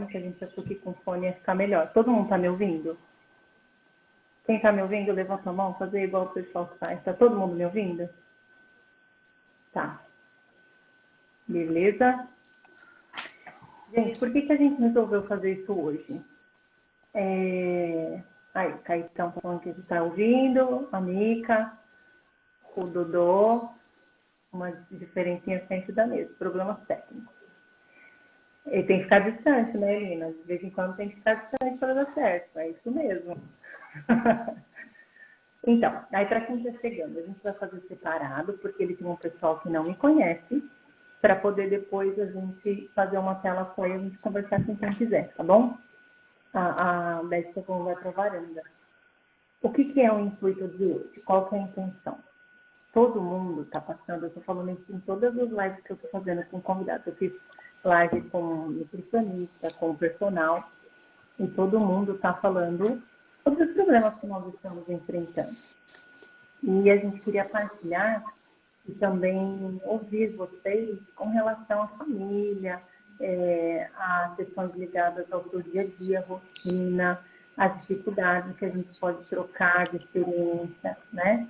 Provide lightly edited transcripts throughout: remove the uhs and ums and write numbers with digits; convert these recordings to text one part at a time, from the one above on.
fone, que a gente achou que com fone ia ficar melhor. Todo mundo tá me ouvindo? Quem tá me ouvindo, levanta a mão, fazer igual o pessoal faz. Tá todo mundo me ouvindo? Tá. Beleza? Gente, por que a gente resolveu fazer isso hoje? Aí, Caetano falando que está ouvindo, a Mica, o Dodô, uma diferencinha sempre da mesa, problemas técnicos. Ele tem que ficar distante, né, Elina? De vez em quando tem que ficar distante para dar certo, é isso mesmo. Então, aí para quem está chegando, a gente vai fazer separado, porque ele tem um pessoal que não me conhece, para poder depois a gente fazer uma tela só e a gente conversar com quem quiser, tá bom? A Beth vai para a varanda. O que é o intuito de hoje? Qual que é a intenção? Todo mundo está passando, eu estou falando isso em todas as lives que eu estou fazendo com convidados. Eu fiz live com nutricionista, com personal, e todo mundo está falando sobre os problemas que nós estamos enfrentando. E a gente queria partilhar e também ouvir vocês com relação à família, a questões ligadas ao seu dia a dia, rotina, as dificuldades que a gente pode trocar de experiência, né?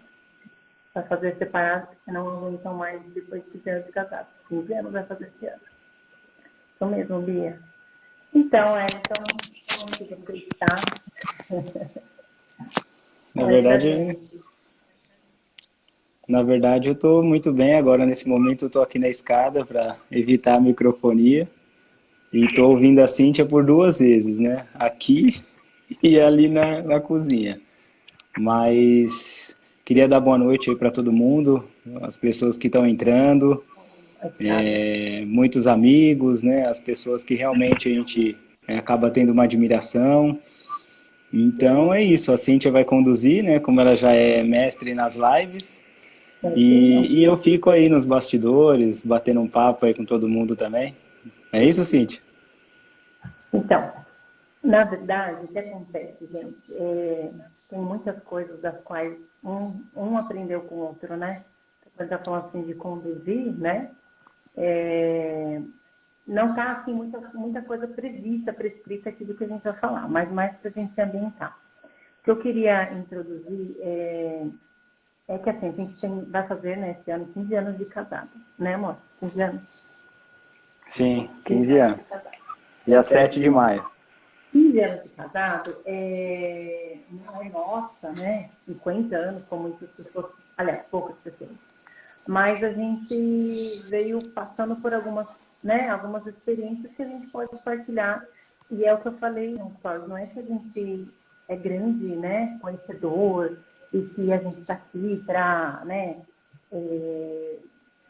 Para fazer separado, porque não aguentam mais depois de 15 anos de casado. 15 anos vai fazer esse ano. Isso mesmo, Bia. Então, como que você está? Na verdade, eu estou muito bem agora. Nesse momento, eu estou aqui na escada para evitar a microfonia. E estou ouvindo a Cíntia por 2 vezes, né? Aqui e ali na cozinha. Mas queria dar boa noite aí para todo mundo, as pessoas que estão entrando, muitos amigos, né? As pessoas que realmente a gente acaba tendo uma admiração. Então é isso, a Cíntia vai conduzir, né? Como ela já é mestre nas lives. E eu fico aí nos bastidores, batendo um papo aí com todo mundo também. É isso, Cíntia? Então, na verdade, o que acontece, gente, tem muitas coisas das quais um aprendeu com o outro, né? Quando está falando assim de conduzir, né? Não está assim, muita coisa prescrita aqui do que a gente vai falar, mas mais para a gente se ambientar. O que eu queria introduzir é que assim, a gente vai fazer, né, esse ano 15 anos de casado, né, amor? 15 anos? Sim, 15 anos. Dia 7 de maio. 15 anos de casado, não é nossa, né? 50 anos, como muitas pessoas, aliás, poucas pessoas. Mas a gente veio passando por algumas experiências que a gente pode partilhar. E é o que eu falei, não é que a gente é grande, né? Conhecedor, e que a gente está aqui para, né?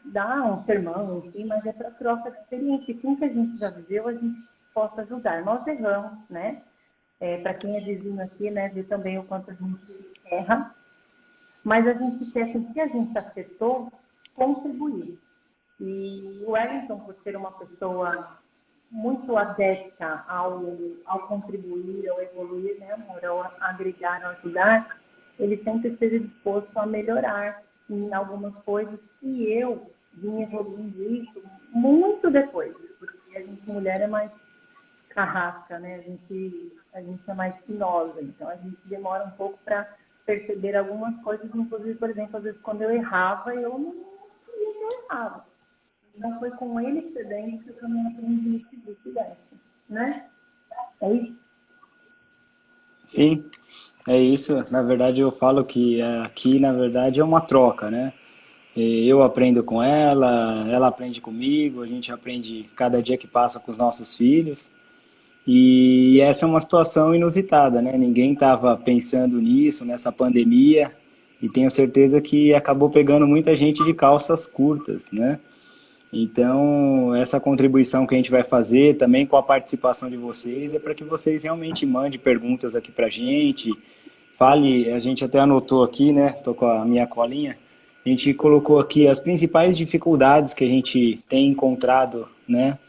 Dar um sermão, enfim, mas é para troca de experiência. E com o que a gente já viveu, a gente possa ajudar. Nós erramos, né? Para quem é vizinho aqui, né, ver também o quanto a gente erra, mas a gente quer, com o que a gente afetou, contribuir. E o Wellington, por ser uma pessoa muito adepta ao contribuir, ao evoluir, né, amor, ao agregar, ao ajudar, ele sempre esteve disposto a melhorar em algumas coisas que eu vim evoluindo isso muito depois, porque a gente, mulher, é mais carrasca, né? A gente é mais espinosa, então a gente demora um pouco para perceber algumas coisas, inclusive, por exemplo, às vezes quando eu errava, eu não sabia que eu errava. Então foi com ele excedente que eu também aprendi isso desse, né? É isso? Sim, é isso. Na verdade, eu falo que aqui, na verdade, é uma troca, né? Eu aprendo com ela aprende comigo, a gente aprende cada dia que passa com os nossos filhos. E essa é uma situação inusitada, né? Ninguém estava pensando nisso, nessa pandemia, e tenho certeza que acabou pegando muita gente de calças curtas, né? Então, essa contribuição que a gente vai fazer, também com a participação de vocês, é para que vocês realmente mandem perguntas aqui para a gente, fale, a gente até anotou aqui, né? Tô com a minha colinha, a gente colocou aqui as principais dificuldades que a gente tem encontrado, né?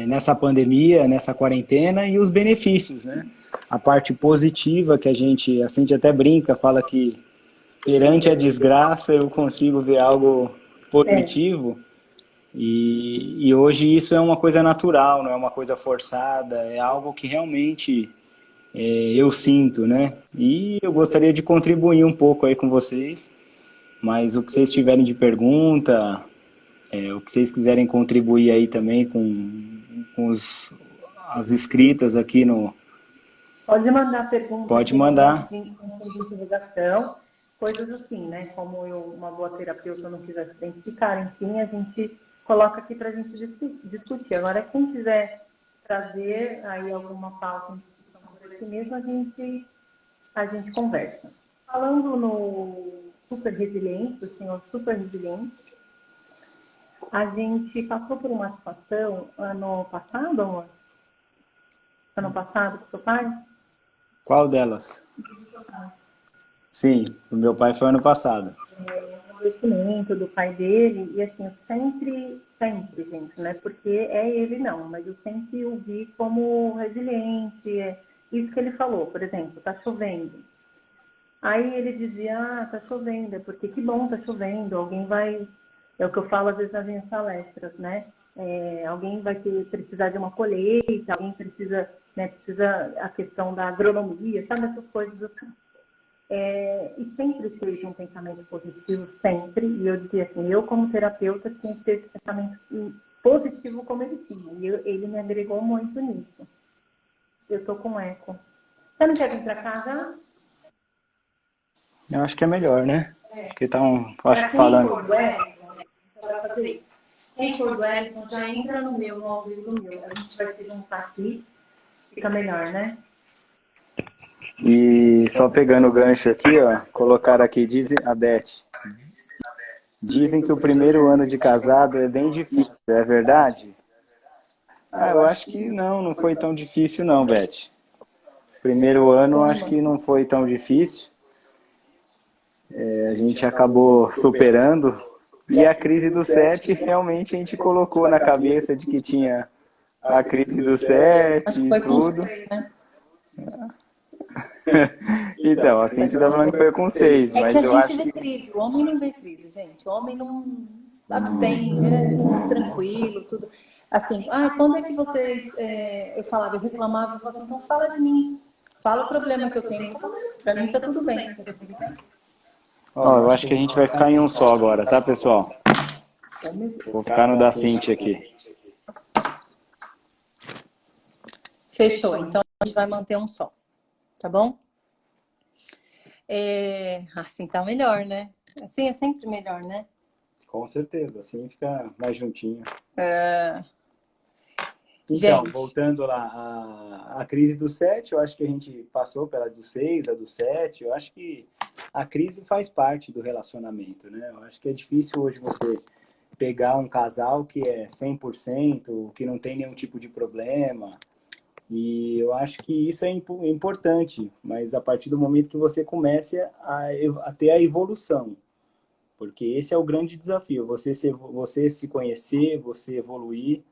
Nessa pandemia, nessa quarentena, e os benefícios, né? A parte positiva que a gente até brinca, fala que perante a desgraça eu consigo ver algo positivo. E hoje isso é uma coisa natural, não é uma coisa forçada, é algo que realmente eu sinto, né? E eu gostaria de contribuir um pouco aí com vocês, mas o que vocês tiverem de pergunta, o que vocês quiserem contribuir aí também com as escritas aqui no... Pode mandar pergunta Pode aqui no nosso mandar. link de divulgação, coisas assim, né? Como eu, uma boa terapeuta, não quisesse identificar, enfim, a gente coloca aqui para a gente discutir. Agora, quem quiser trazer aí alguma pauta em discussão sobre si mesmo, a gente conversa. Falando no super resiliente, o senhor super resiliente, a gente passou por uma situação ano passado, amor? Ano passado com seu pai? Qual delas? Sim, o meu pai foi ano passado. O adoecimento do pai dele, e assim, eu sempre, gente, não é porque é ele não, mas eu sempre o vi como resiliente, isso que ele falou, por exemplo, tá chovendo. Aí ele dizia, tá chovendo, é porque que bom, tá chovendo, alguém vai, é o que eu falo às vezes nas minhas palestras, né? Alguém vai precisar de uma colheita, alguém precisa, né, precisa a questão da agronomia, sabe, essas coisas assim. E sempre teve um pensamento positivo, sempre. E eu dizia assim, eu como terapeuta tinha que ter esse pensamento positivo como ele tinha. E ele me agregou muito nisso. Eu tô com eco. Você não quer vir para casa? Eu acho que é melhor, né? Porque tá acho Para que quem falando. for do Wellington, vai fazer isso. Quem for do Wellington já entra no meu, no ao vivo do meu. A gente vai se juntar aqui. Fica melhor, né? E só pegando o gancho aqui, ó, colocar aqui, dizem, a Beth, dizem que o primeiro ano de casado é bem difícil, é verdade? Ah, eu acho que não foi tão difícil não, Beth. Primeiro ano acho que não foi tão difícil, a gente acabou superando, e a crise do 7 realmente a gente colocou na cabeça de que tinha a crise do 7 e Foi com tudo. você, né? Então, a Cintia tá falando que foi com 6, É que a mas eu gente acho vê que crise, o homem não vê crise, gente. O homem não abstém, é tudo tranquilo, tudo. Assim, quando é que vocês. Eu falava, eu reclamava, eu falava assim, então fala de mim. Fala o problema que eu tenho. Pra mim tá tudo bem. Tá tudo bem. Ó, eu acho que a gente vai ficar em um só agora, tá, pessoal? Vou ficar no da Cintia aqui. Fechou, então a gente vai manter um só, tá bom? Assim tá melhor, né? Assim é sempre melhor, né? Com certeza, assim fica mais juntinho. É, Então, gente, voltando lá, a crise do 7, eu acho que a gente passou pela do 6, a do 7, eu acho que a crise faz parte do relacionamento, né? Eu acho que é difícil hoje você pegar um casal que é 100%, que não tem nenhum tipo de problema, e eu acho que isso é importante, mas a partir do momento que você comece a ter a evolução, porque esse é o grande desafio, você se conhecer, você evoluir.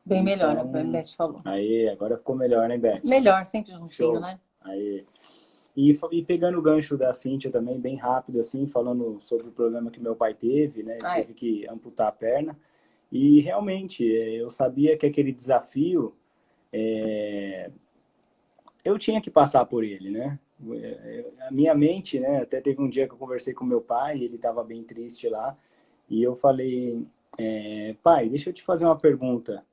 bem melhor, a Então, Beth falou. aí, agora ficou melhor, né, Beth? Melhor, sempre juntinho, Show. né? Aí. E pegando o gancho da Cíntia também, bem rápido, assim, falando sobre o problema que meu pai teve, né? Ele teve que amputar a perna. E realmente, eu sabia que aquele desafio, eu tinha que passar por ele, né? A minha mente, né? Até teve um dia que eu conversei com meu pai, ele estava bem triste lá, e eu falei, pai, deixa eu te fazer uma pergunta.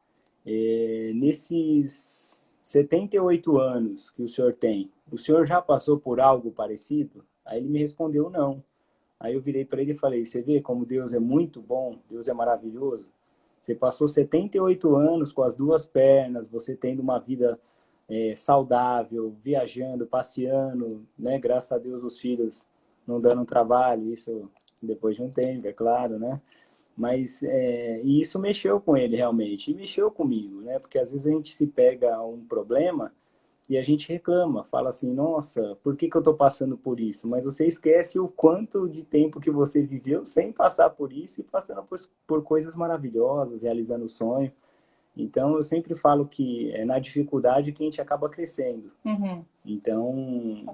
Nesses 78 anos que o senhor tem, o senhor já passou por algo parecido? Aí ele me respondeu não. Aí eu virei para ele e falei, você vê como Deus é muito bom, Deus é maravilhoso? Você passou 78 anos com as duas pernas, você tendo uma vida saudável, viajando, passeando, né? Graças a Deus os filhos não dando trabalho, isso depois de um tempo, é claro, né? Mas e isso mexeu com ele realmente, e mexeu comigo, né? Porque às vezes a gente se pega um problema e a gente reclama, fala assim, nossa, por que eu estou passando por isso? Mas você esquece o quanto de tempo que você viveu sem passar por isso e passando por coisas maravilhosas, realizando o sonho. Então eu sempre falo que é na dificuldade que a gente acaba crescendo. Uhum. Então,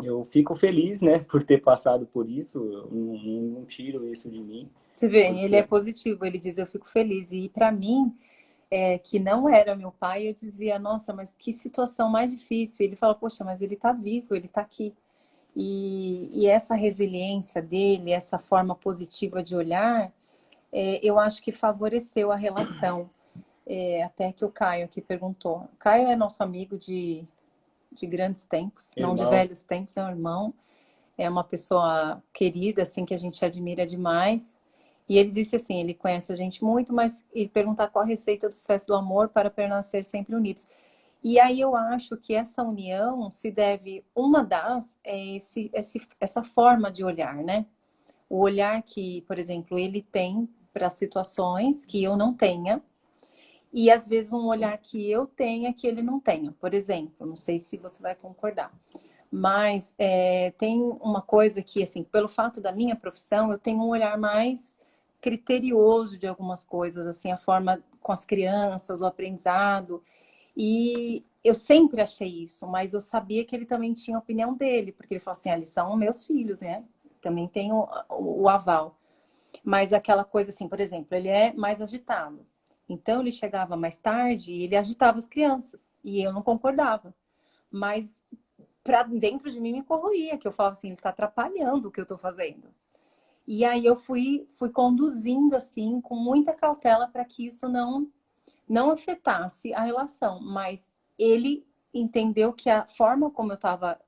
Eu fico feliz, né, por ter passado por isso, não tiro isso de mim, Você vê, ele é porque positivo, ele diz, eu fico feliz. E para mim, que não era meu pai, eu dizia, nossa, mas que situação mais difícil. E ele fala, poxa, mas ele está vivo, ele está aqui. E essa resiliência dele, essa forma positiva de olhar, eu acho que favoreceu a relação. Até que o Caio aqui perguntou. O Caio é nosso amigo de grandes tempos, não de irmão, velhos tempos, é um irmão. É uma pessoa querida, assim, que a gente admira demais. E ele disse assim, ele conhece a gente muito, mas ele perguntar qual a receita do sucesso do amor para permanecer sempre unidos. E aí eu acho que essa união se deve, uma das, essa forma de olhar, né? O olhar que, por exemplo, ele tem para situações que eu não tenha, e às vezes um olhar que eu tenha que ele não tenha. Por exemplo, não sei se você vai concordar. Mas tem uma coisa que, assim, pelo fato da minha profissão, eu tenho um olhar mais criterioso de algumas coisas, assim, a forma com as crianças, o aprendizado. E eu sempre achei isso, mas eu sabia que ele também tinha a opinião dele, porque ele falou assim, eles são meus filhos, né? Também tenho o aval. Mas aquela coisa assim, por exemplo, ele é mais agitado. Então ele chegava mais tarde e ele agitava as crianças. E eu não concordava. Mas para dentro de mim me corroía, que eu falava assim, ele está atrapalhando o que eu estou fazendo. E aí eu fui conduzindo assim, com muita cautela para que isso não afetasse a relação, mas ele entendeu que a forma como eu estava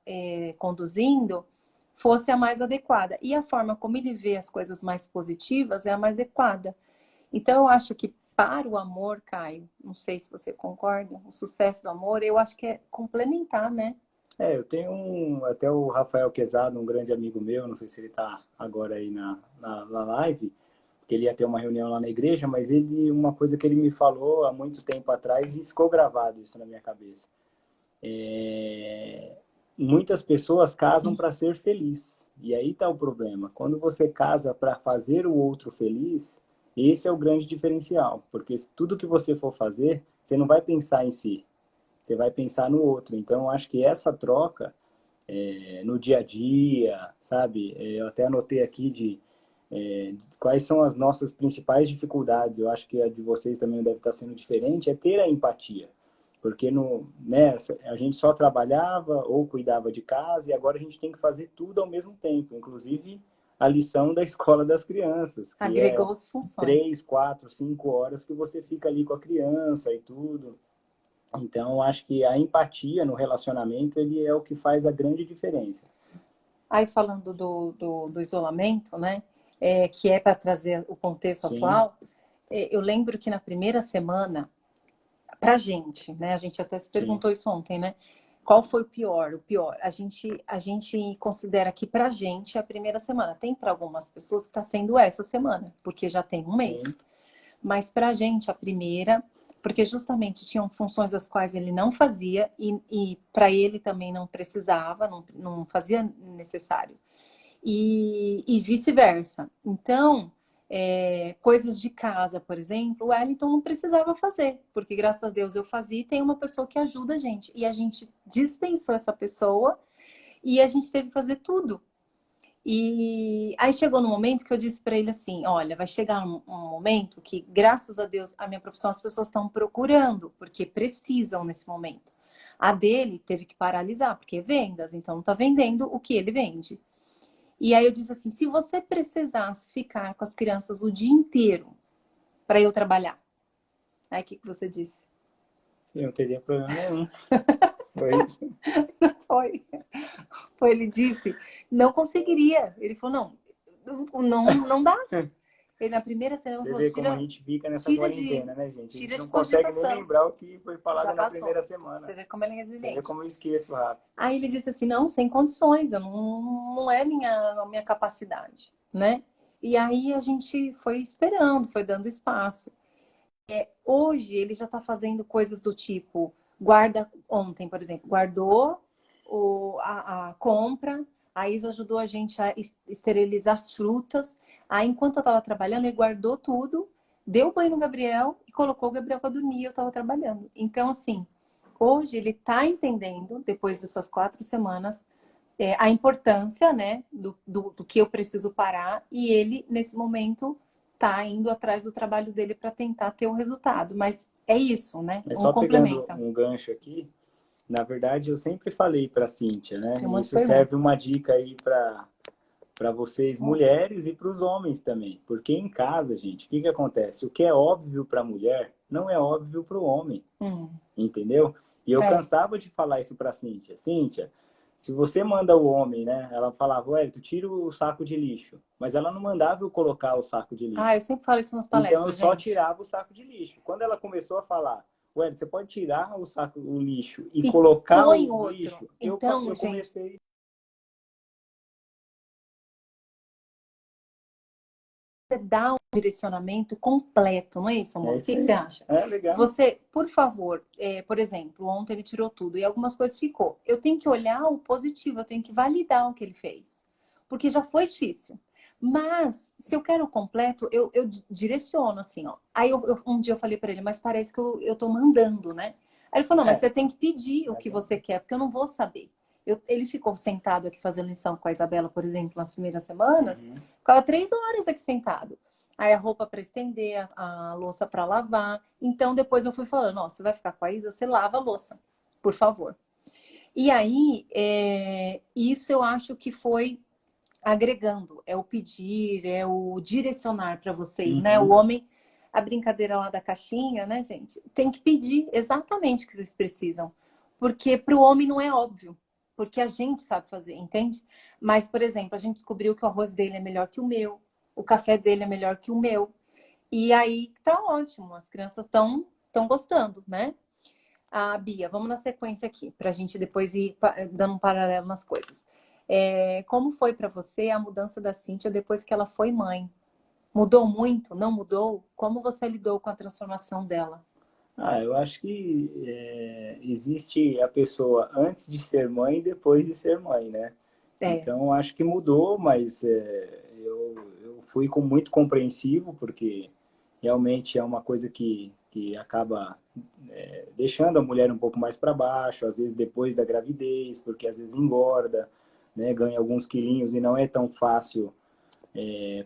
conduzindo fosse a mais adequada. E a forma como ele vê as coisas mais positivas é a mais adequada. Então eu acho que para o amor, Caio, não sei se você concorda, o sucesso do amor, eu acho que é complementar, né? eu tenho até o Rafael Quezado, um grande amigo meu, não sei se ele está agora aí na live, porque ele ia ter uma reunião lá na igreja, mas uma coisa que ele me falou há muito tempo atrás e ficou gravado isso na minha cabeça. Muitas pessoas casam para ser feliz. E aí está o problema. Quando você casa para fazer o outro feliz, esse é o grande diferencial. Porque tudo que você for fazer, você não vai pensar em si. Você vai pensar no outro. Então, eu acho que essa troca no dia a dia, sabe? Eu até anotei aqui de quais são as nossas principais dificuldades. Eu acho que a de vocês também deve estar sendo diferente, é ter a empatia. Porque né, a gente só trabalhava ou cuidava de casa e agora a gente tem que fazer tudo ao mesmo tempo, inclusive a lição da escola das crianças, que é Agregou-se funções. 3, 4, 5 horas que você fica ali com a criança e tudo. Então, acho que a empatia no relacionamento ele é o que faz a grande diferença. Aí falando do isolamento, né? Que é para trazer o contexto Sim, atual, eu lembro que na primeira semana, pra gente, né? A gente até se sim, perguntou isso ontem, né? Qual foi o pior? O pior, a gente considera que pra gente a primeira semana. Tem para algumas pessoas que está sendo essa semana, porque já tem um mês. sim, Mas pra gente a primeira, porque justamente tinham funções as quais ele não fazia e para ele também não precisava, não fazia necessário e vice-versa. Então, coisas de casa, por exemplo, o Wellington não precisava fazer, porque graças a Deus eu fazia e tem uma pessoa que ajuda a gente. E a gente dispensou essa pessoa e a gente teve que fazer tudo. E aí chegou no momento que eu disse para ele assim: olha, vai chegar um momento que, graças a Deus, a minha profissão as pessoas estão procurando, porque precisam nesse momento. A dele teve que paralisar, porque é vendas, então não está vendendo o que ele vende. E aí eu disse assim: se você precisasse ficar com as crianças o dia inteiro para eu trabalhar, aí o que você disse? eu não teria problema nenhum. Foi isso. Foi. Foi, ele disse, não conseguiria. Ele falou, não dá. Ele na primeira cena Você falou, vê como a gente fica nessa quarentena, né, gente? A gente tira de não consegue nem cogitação. lembrar o que foi Já falado na passou. primeira Você semana. vê como ele é Você vê resiliente. como eu esqueço rápido. Aí ele disse assim, não, sem condições, eu não é minha capacidade, né? E aí a gente foi esperando, foi dando espaço. Hoje ele já está fazendo coisas do tipo, guarda, ontem, por exemplo, guardou a compra, a Isa ajudou a gente a esterilizar as frutas. Aí, enquanto eu estava trabalhando, ele guardou tudo, deu banho no Gabriel e colocou o Gabriel para dormir e eu estava trabalhando. Então, assim, hoje ele está entendendo, depois dessas 4 semanas, a importância, né, do que eu preciso parar, e ele, nesse momento, tá indo atrás do trabalho dele para tentar ter o resultado. Mas é isso, né? Mas Um só pegando complementa. um gancho aqui, na verdade eu sempre falei para a Cíntia, né? Tem um E monte de isso pergunta. serve uma dica aí para vocês mulheres e para os homens também. Porque em casa, gente, o que que acontece? O que é óbvio para a mulher não é óbvio para o homem, entendeu? E eu É. cansava de falar isso para a Cíntia. Cíntia, se você manda o homem, né? Ela falava, ué, tu tira o saco de lixo. Mas ela não mandava eu colocar o saco de Ah, eu lixo. sempre falo isso nas Então eu palestras, só gente. tirava o saco de lixo. Quando ela começou a falar, ué, você pode tirar o lixo e E colocar põe o outro. lixo, Então, eu gente, comecei. você dá um direcionamento completo, não é isso, É amor? O isso que você aí. acha? É legal. Você, por favor, por exemplo, ontem ele tirou tudo e algumas coisas ficou. Eu tenho que olhar o positivo, eu tenho que validar o que ele fez. Porque já foi difícil. Mas, se eu quero o completo, eu direciono assim, ó. Aí um dia eu falei para ele, mas parece que eu tô mandando, né? Aí ele falou, não, mas É, você tem que pedir o mas que você quer, porque eu não vou saber. Ele ficou sentado aqui fazendo lição com a Isabela, por exemplo, nas primeiras semanas, uhum. ficava 3 horas aqui sentado. Aí a roupa para estender, a louça para lavar. Então depois eu fui falando, ó, você vai ficar com a Isa, você lava a louça, por favor. E aí, isso eu acho que foi agregando, é o pedir, é o direcionar para vocês, né? O Uhum. homem, a brincadeira lá da caixinha, né, gente? Tem que pedir exatamente o que vocês precisam, porque para o homem não é óbvio, porque a gente sabe fazer, entende? Mas, por exemplo, a gente descobriu que o arroz dele é melhor que o meu, o café dele é melhor que o meu, e aí tá ótimo, as crianças estão gostando, né? A Bia, vamos na sequência aqui, para a gente depois ir dando um paralelo nas coisas. Como foi para você a mudança da Cíntia depois que ela foi mãe? Mudou muito? Não mudou? Como você lidou com a transformação dela? Ah, eu acho que existe a pessoa antes de ser mãe e depois de ser mãe, né? É, Então, acho que mudou, mas eu fui com muito compreensivo, porque realmente é uma coisa que acaba deixando a mulher um pouco mais para baixo, às vezes depois da gravidez, porque às vezes engorda, né, ganha alguns quilinhos e não é tão fácil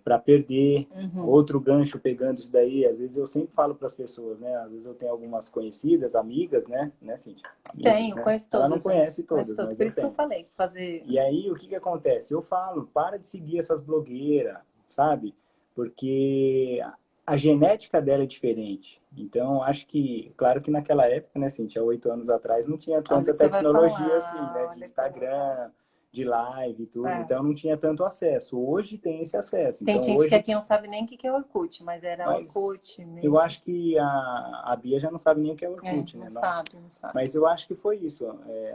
para perder. uhum. Outro gancho pegando isso daí, às vezes eu sempre falo para as pessoas, né? Às vezes eu tenho algumas conhecidas, amigas, né, Cíntia? Amigas, Tenho, né? conheço Ela não todas, gente. conhece Conheço todas, todas. mas Por eu isso que eu tenho. falei, fazer. E aí, o que que acontece? Eu falo, para de seguir essas blogueiras, sabe? Porque a genética dela é diferente. Então, acho que, claro que naquela época, né, Cintia, 8 anos atrás, não tinha Olha o tanta que você vai tecnologia assim, falar, né, de olha o que você vai falar. Instagram, de live e tudo. É. Então, não tinha tanto acesso. Hoje tem esse acesso. Tem Então, gente que hoje, aqui não sabe nem o que é Orkut, mas era mas Orkut eu mesmo. acho que a Bia já não sabe nem o que é Orkut, né? Não Não. sabe, não sabe. Mas eu acho que foi isso.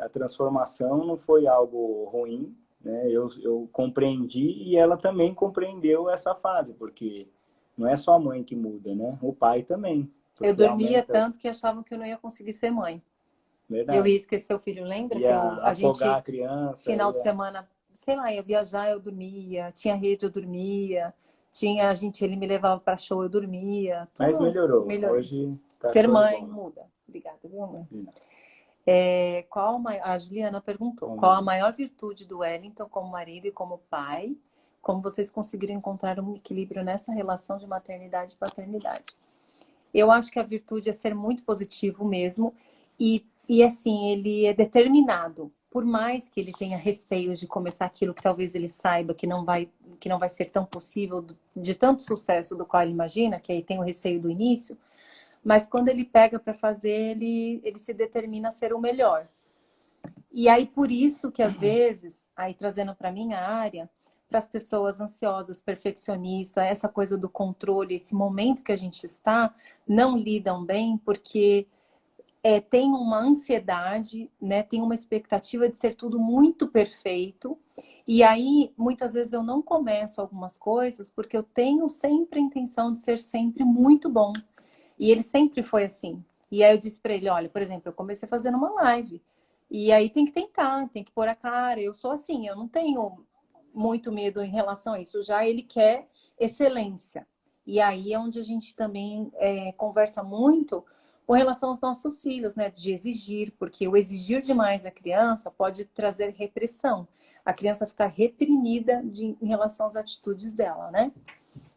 A transformação não foi algo ruim, né? Eu compreendi e ela também compreendeu essa fase, porque não é só a mãe que muda, né? O pai também, Eu porque dormia aumenta, tanto que achavam que eu não ia conseguir ser mãe. Eu ia verdade. esquecer o filho, lembra que Ia a afogar gente, a criança, final de semana, sei lá, ia viajar, eu dormia, tinha rede, eu dormia, ele me levava para show, eu dormia, mas tudo melhorou. melhorei. Hoje tá Ser show de mãe bola. muda. Obrigada, viu, amor? Não, A Juliana perguntou, vamos qual a ver. maior virtude do Wellington como marido e como pai? Como vocês conseguiram encontrar um equilíbrio nessa relação de maternidade e paternidade? Eu acho que a virtude é ser muito positivo mesmo e assim, ele é determinado. Por mais que ele tenha receios de começar aquilo que talvez ele saiba que não vai ser tão possível, de tanto sucesso do qual ele imagina, que aí tem o receio do início, mas quando ele pega para fazer, ele se determina a ser o melhor. E aí, por isso que às vezes, aí trazendo para minha área, para as pessoas ansiosas, perfeccionistas, essa coisa do controle, esse momento que a gente está, não lidam bem, porque tem uma ansiedade, né? Tem uma expectativa de ser tudo muito perfeito. E aí, muitas vezes eu não começo algumas coisas porque eu tenho sempre a intenção de ser sempre muito bom. E ele sempre foi assim. E aí eu disse para ele, olha, por exemplo, eu comecei fazendo uma live. E aí tem que tentar, tem que pôr a cara. Eu sou assim, eu não tenho muito medo em relação a isso. Já ele quer excelência. E aí é onde a gente também conversa muito, Com relação aos nossos filhos, né, de exigir, porque o exigir demais da criança pode trazer repressão. A criança ficar reprimida em relação às atitudes dela, né?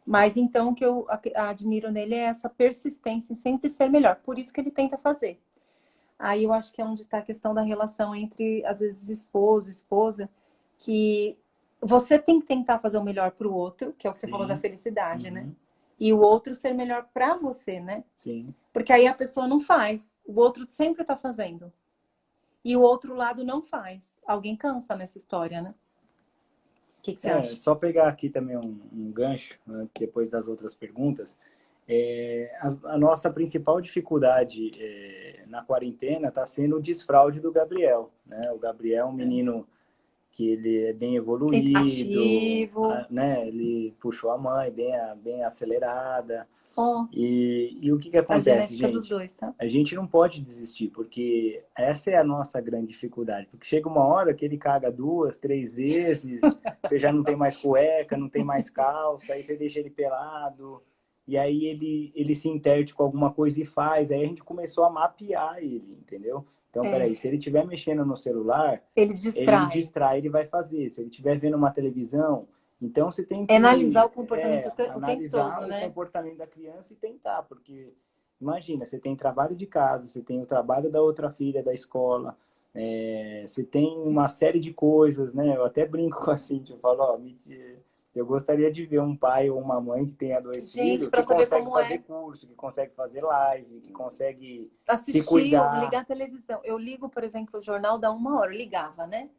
Mas então o que eu admiro nele é essa persistência em sempre ser melhor. Por isso que ele tenta fazer. Aí eu acho que é onde está a questão da relação entre, às vezes, esposo, esposa, que você tem que tentar fazer o melhor para o outro, que é o que você falou da Sim. felicidade, né? Uhum. E o outro ser melhor para você, né? Sim. Porque aí a pessoa não faz, o outro sempre está fazendo. E o outro lado não faz. Alguém cansa nessa história, né? O que você acha? Só pegar aqui também um gancho, né, depois das outras perguntas. A nossa principal dificuldade na quarentena está sendo o desfraude do Gabriel, né? O Gabriel é um menino que ele é bem evoluído, Ativo. né? Ele puxou a mãe bem acelerada. Ó, E o que a acontece, genética dos gente? dois, tá? A gente não pode desistir, porque essa é a nossa grande dificuldade. Porque chega uma hora que ele caga 2, 3 vezes, você já não tem mais cueca, não tem mais calça, aí você deixa ele pelado, e aí ele se interte com alguma coisa e faz. Aí a gente começou a mapear ele, entendeu? Então, É, peraí, se ele estiver mexendo no celular, ele ele distrai. distrai, ele vai fazer. Se ele estiver vendo uma televisão, então você tem É analisar o que comportamento o tempo todo, analisar o né? comportamento da criança e tentar, porque imagina, você tem trabalho de casa, você tem o trabalho da outra filha da escola, você tem uma série de coisas, né? Eu até brinco com a Cintia, eu falo, ó, eu gostaria de ver um pai ou uma mãe que tenha 2 Gente, filhos para que saber consegue como fazer é curso, que consegue fazer live, que consegue se assistir, cuidar. ligar a televisão. Eu ligo, por exemplo, o jornal dá 1 hora, eu ligava, né?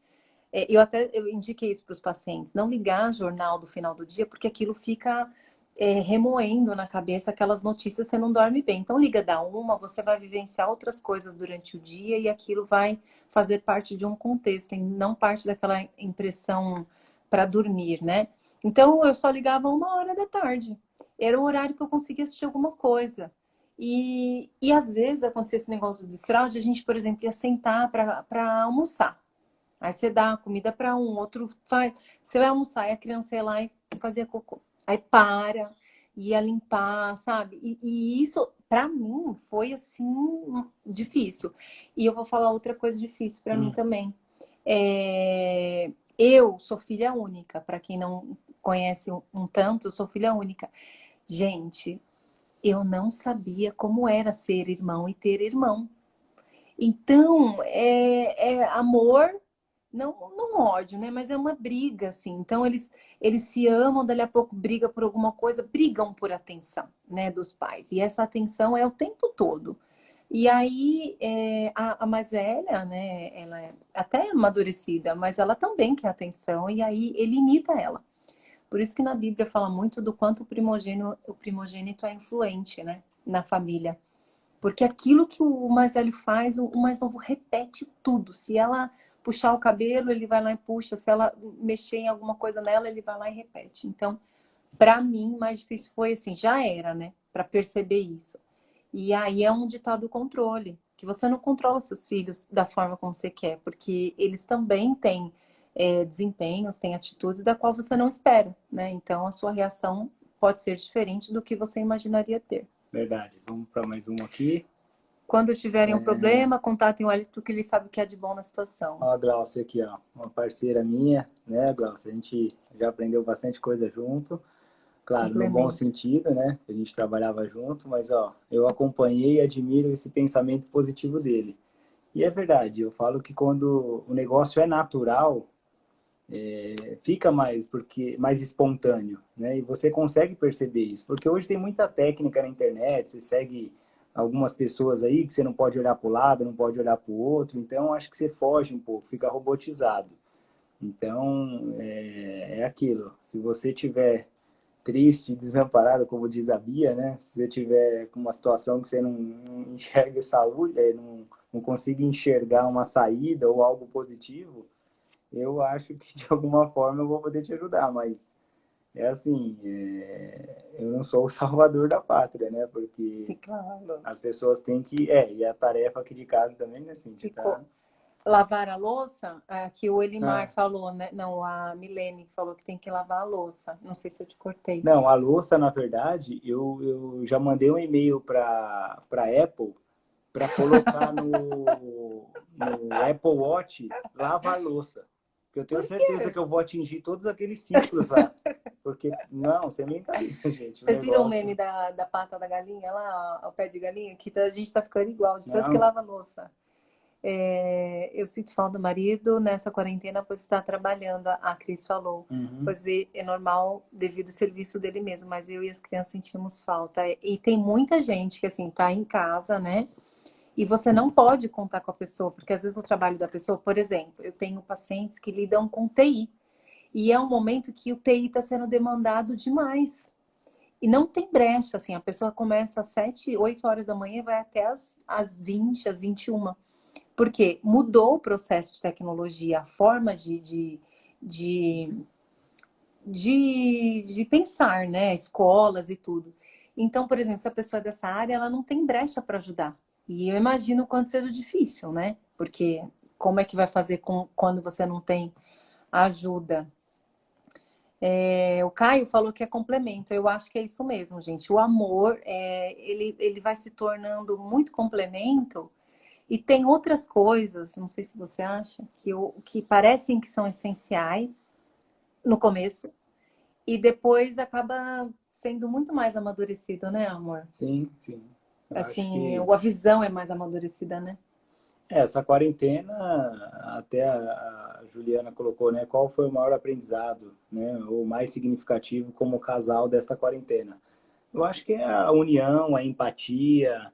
Eu indiquei isso para os pacientes, não ligar jornal do final do dia, porque aquilo fica remoendo na cabeça aquelas notícias, você não dorme bem. Então, liga da 1, você vai vivenciar outras coisas durante o dia e aquilo vai fazer parte de um contexto, e não parte daquela impressão para dormir, né? Então, eu só ligava 1 hora da tarde. Era o horário que eu conseguia assistir alguma coisa. E às vezes acontecia esse negócio de fraude, a gente, por exemplo, ia sentar para almoçar. Aí você dá comida para um, outro faz. Você vai almoçar e a criança ia lá e fazia cocô. Aí para, ia limpar, sabe? E isso, para mim, foi assim, difícil. E eu vou falar outra coisa difícil para mim Hum, também. Eu sou filha única, para quem não conhece um tanto, eu sou filha única. Gente, eu não sabia como era ser irmão e ter irmão. Então, é amor, não ódio, né? Mas é uma briga, assim. Então, eles se amam, dali a pouco brigam por alguma coisa, brigam por atenção, né, dos pais. E essa atenção é o tempo todo. E aí, a mais velha, né, ela é até amadurecida, mas ela também quer atenção, e aí ele imita ela. Por isso que na Bíblia fala muito do quanto o primogênito é influente, né, na família. Porque aquilo que o mais velho faz, o mais novo repete tudo. Se ela puxar o cabelo, ele vai lá e puxa. Se ela mexer em alguma coisa nela, ele vai lá e repete. Então, para mim, mais difícil foi assim, já era, né? Para perceber isso. E aí é onde está do controle. Que você não controla seus filhos da forma como você quer, porque eles também têm desempenhos, têm atitudes da qual você não espera, né? Então, a sua reação pode ser diferente do que você imaginaria ter. verdade. Vamos para mais um aqui. Quando tiverem um problema, contatem o Hélio, que ele sabe o que é de bom na situação. Ó, a Glaucia aqui, ó, uma parceira minha, né, Glaucia? A gente já aprendeu bastante coisa junto, claro, no bom Complemento. sentido, né? A gente trabalhava junto, mas ó, eu acompanhei e admiro esse pensamento positivo dele. E é verdade, eu falo que quando o negócio é natural, fica mais espontâneo, né? E você consegue perceber isso, porque hoje tem muita técnica na internet, você segue algumas pessoas aí que você não pode olhar para o lado, não pode olhar para o outro, então acho que você foge um pouco, fica robotizado. Então é aquilo. Se você tiver triste, desamparado, como diz a Bia, né? Se você tiver com uma situação que você não enxerga saúde, não consiga enxergar uma saída ou algo positivo, eu acho que de alguma forma eu vou poder te ajudar, mas é assim, eu não sou o salvador da pátria, né? Porque Claro. as pessoas têm que, e a tarefa aqui de casa também, né, Cintia, tá? Ficou. Lavar a louça, que o Elimar Ah, falou, né? Não, a Milene falou que tem que lavar a louça. Não sei se eu te cortei. não, a louça, na verdade, eu já mandei um e-mail para Apple para colocar no Apple Watch lavar louça. Porque eu tenho certeza que eu vou atingir todos aqueles ciclos lá. Porque, não, sem brincadeira, gente. Vocês viram o meme da pata da galinha lá, o pé de galinha? Que a gente tá ficando igual, de tanto que Não. lava a louça. Eu sinto falta do marido nessa quarentena, pois está trabalhando, a Cris falou. Uhum. Pois é normal devido ao serviço dele mesmo, mas eu e as crianças sentimos falta. E tem muita gente que, assim, tá em casa, né? E você não pode contar com a pessoa, porque às vezes o trabalho da pessoa, por exemplo, eu tenho pacientes que lidam com TI. E é um momento que o TI está sendo demandado demais. E não tem brecha, assim, a pessoa começa às 7, 8 horas da manhã e vai até às 20, às 21. Porque mudou o processo de tecnologia, a forma de pensar, né? Escolas e tudo. Então, por exemplo, se a pessoa é dessa área, ela não tem brecha para ajudar. E eu imagino o quanto seja difícil, né? Porque como é que vai fazer quando você não tem ajuda? O Caio falou que é complemento. Eu acho que é isso mesmo, gente. O amor, ele vai se tornando muito complemento. E tem outras coisas, não sei se você acha, que parecem que são essenciais no começo. E depois acaba sendo muito mais amadurecido, né, amor? Sim, sim. Eu acho Assim, que a visão é mais amadurecida, né? essa quarentena, até a Juliana colocou, né? Qual foi o maior aprendizado, né? O mais significativo como casal desta quarentena? Eu acho que é a união, a empatia,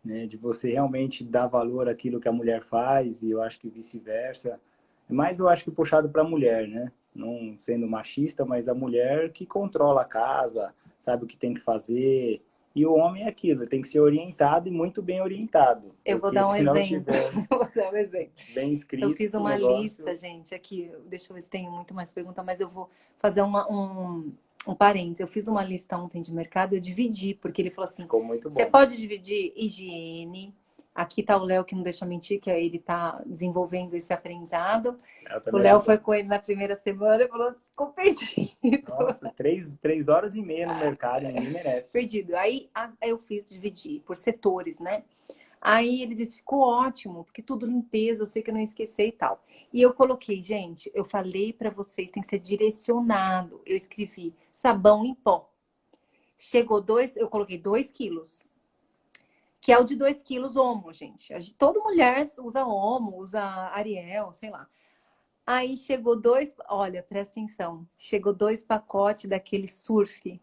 né? De você realmente dar valor àquilo que a mulher faz, e eu acho que vice-versa. Mas eu acho que puxado para a mulher, né? Não sendo machista, mas a mulher que controla a casa, sabe o que tem que fazer. E o homem é aquilo, tem que ser orientado e muito bem orientado. Eu vou Porque dar um se não exemplo. tiver Eu vou dar um exemplo. bem Eu escrito fiz o uma negócio, lista, gente, aqui. Deixa eu ver se tem muito mais pergunta, mas eu vou fazer um parênteses. Eu fiz uma lista ontem de mercado, eu dividi, porque ele falou assim: ficou muito você bom. pode dividir higiene. Aqui tá o Léo que não deixa mentir, que ele tá desenvolvendo esse aprendizado. Ela tá O me Léo foi ajudando. com ele na primeira semana e falou: ficou perdido. Nossa, 3 horas e meia no mercado, ninguém merece. Perdido. Aí eu fiz dividir por setores, né? Aí ele disse, ficou ótimo, porque tudo limpeza, eu sei que eu não ia esquecer e tal. E eu coloquei, gente, eu falei para vocês, tem que ser direcionado. Eu escrevi sabão em pó. Chegou eu coloquei 2 quilos, que é o de 2 quilos Omo, gente. Toda mulher usa Omo, usa Ariel, sei lá. Aí chegou olha, presta atenção, chegou 2 pacotes daquele surf,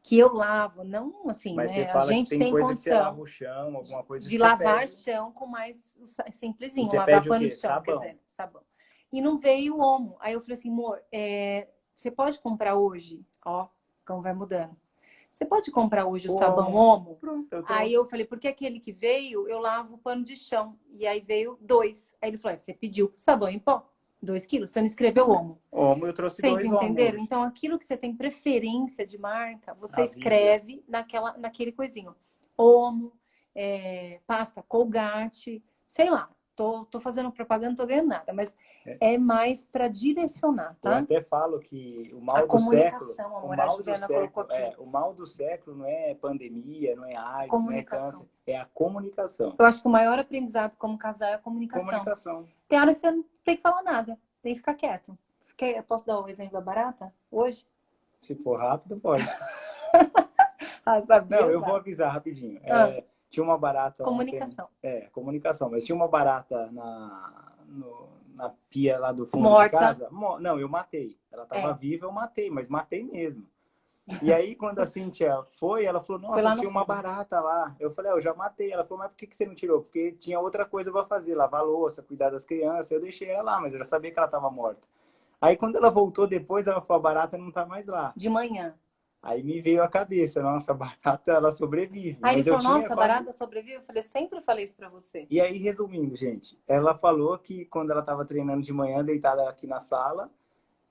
que eu lavo, não assim, Mas você né? A fala que gente tem tem coisa que você lava condição o chão, alguma coisa de que você lavar pede. chão com mais E simplesinho, você lavar pede o pano quê? de chão, quer Sabão. dizer, sabão. E não veio o Omo. Aí eu falei assim, amor, você pode comprar hoje? Ó, como vai mudando. Você pode comprar hoje o sabão Como? Omo? Pronto, eu Aí trouxe. eu falei, porque aquele que veio, eu lavo o pano de chão. E aí veio 2. Aí ele falou, você pediu sabão em pó? 2 quilos? Você não escreveu Omo? Omo, eu trouxe Vocês 2 Omo entenderam? hoje. Então, aquilo que você tem preferência de marca, você Avisa. escreve naquele coisinho. Omo, pasta Colgate, sei lá. Tô fazendo propaganda, não tô ganhando nada, mas É. é mais para direcionar, Eu tá? até falo que o A mal do século, comunicação, o amor, a mal do Juliana colocou século, aqui. o mal do século não é pandemia, não é AIDS, não é câncer, Comunicação. é a comunicação. Eu acho que o maior aprendizado como casal é a comunicação. Comunicação. Tem hora que você não tem que falar nada, tem que ficar quieto. Posso dar o exemplo da barata hoje? Se for rápido, pode. Ah, sabia, Não, eu vou sabe? avisar rapidinho. Ah, Tinha uma barata ontem. comunicação. Comunicação, mas tinha uma barata na pia lá do fundo de Morta. casa. Não, eu matei. Ela estava É. viva, eu matei, mas matei mesmo. E aí, quando a Cíntia foi, ela falou, Foi lá nossa, no tinha uma fundo. barata lá. Eu falei, eu já matei. Ela falou, mas por que você não tirou? Porque tinha outra coisa para fazer, lavar louça, cuidar das crianças. Eu deixei ela lá, mas eu já sabia que ela estava morta. Aí, quando ela voltou depois, ela falou, a barata não tá mais lá. De manhã. Aí me veio a cabeça, nossa, a barata, ela sobrevive. Aí ele Mas eu falou, tinha nossa, a quase... barata sobrevive? Eu falei, sempre falei isso pra você. E aí, resumindo, gente, ela falou que quando ela estava treinando de manhã, deitada aqui na sala,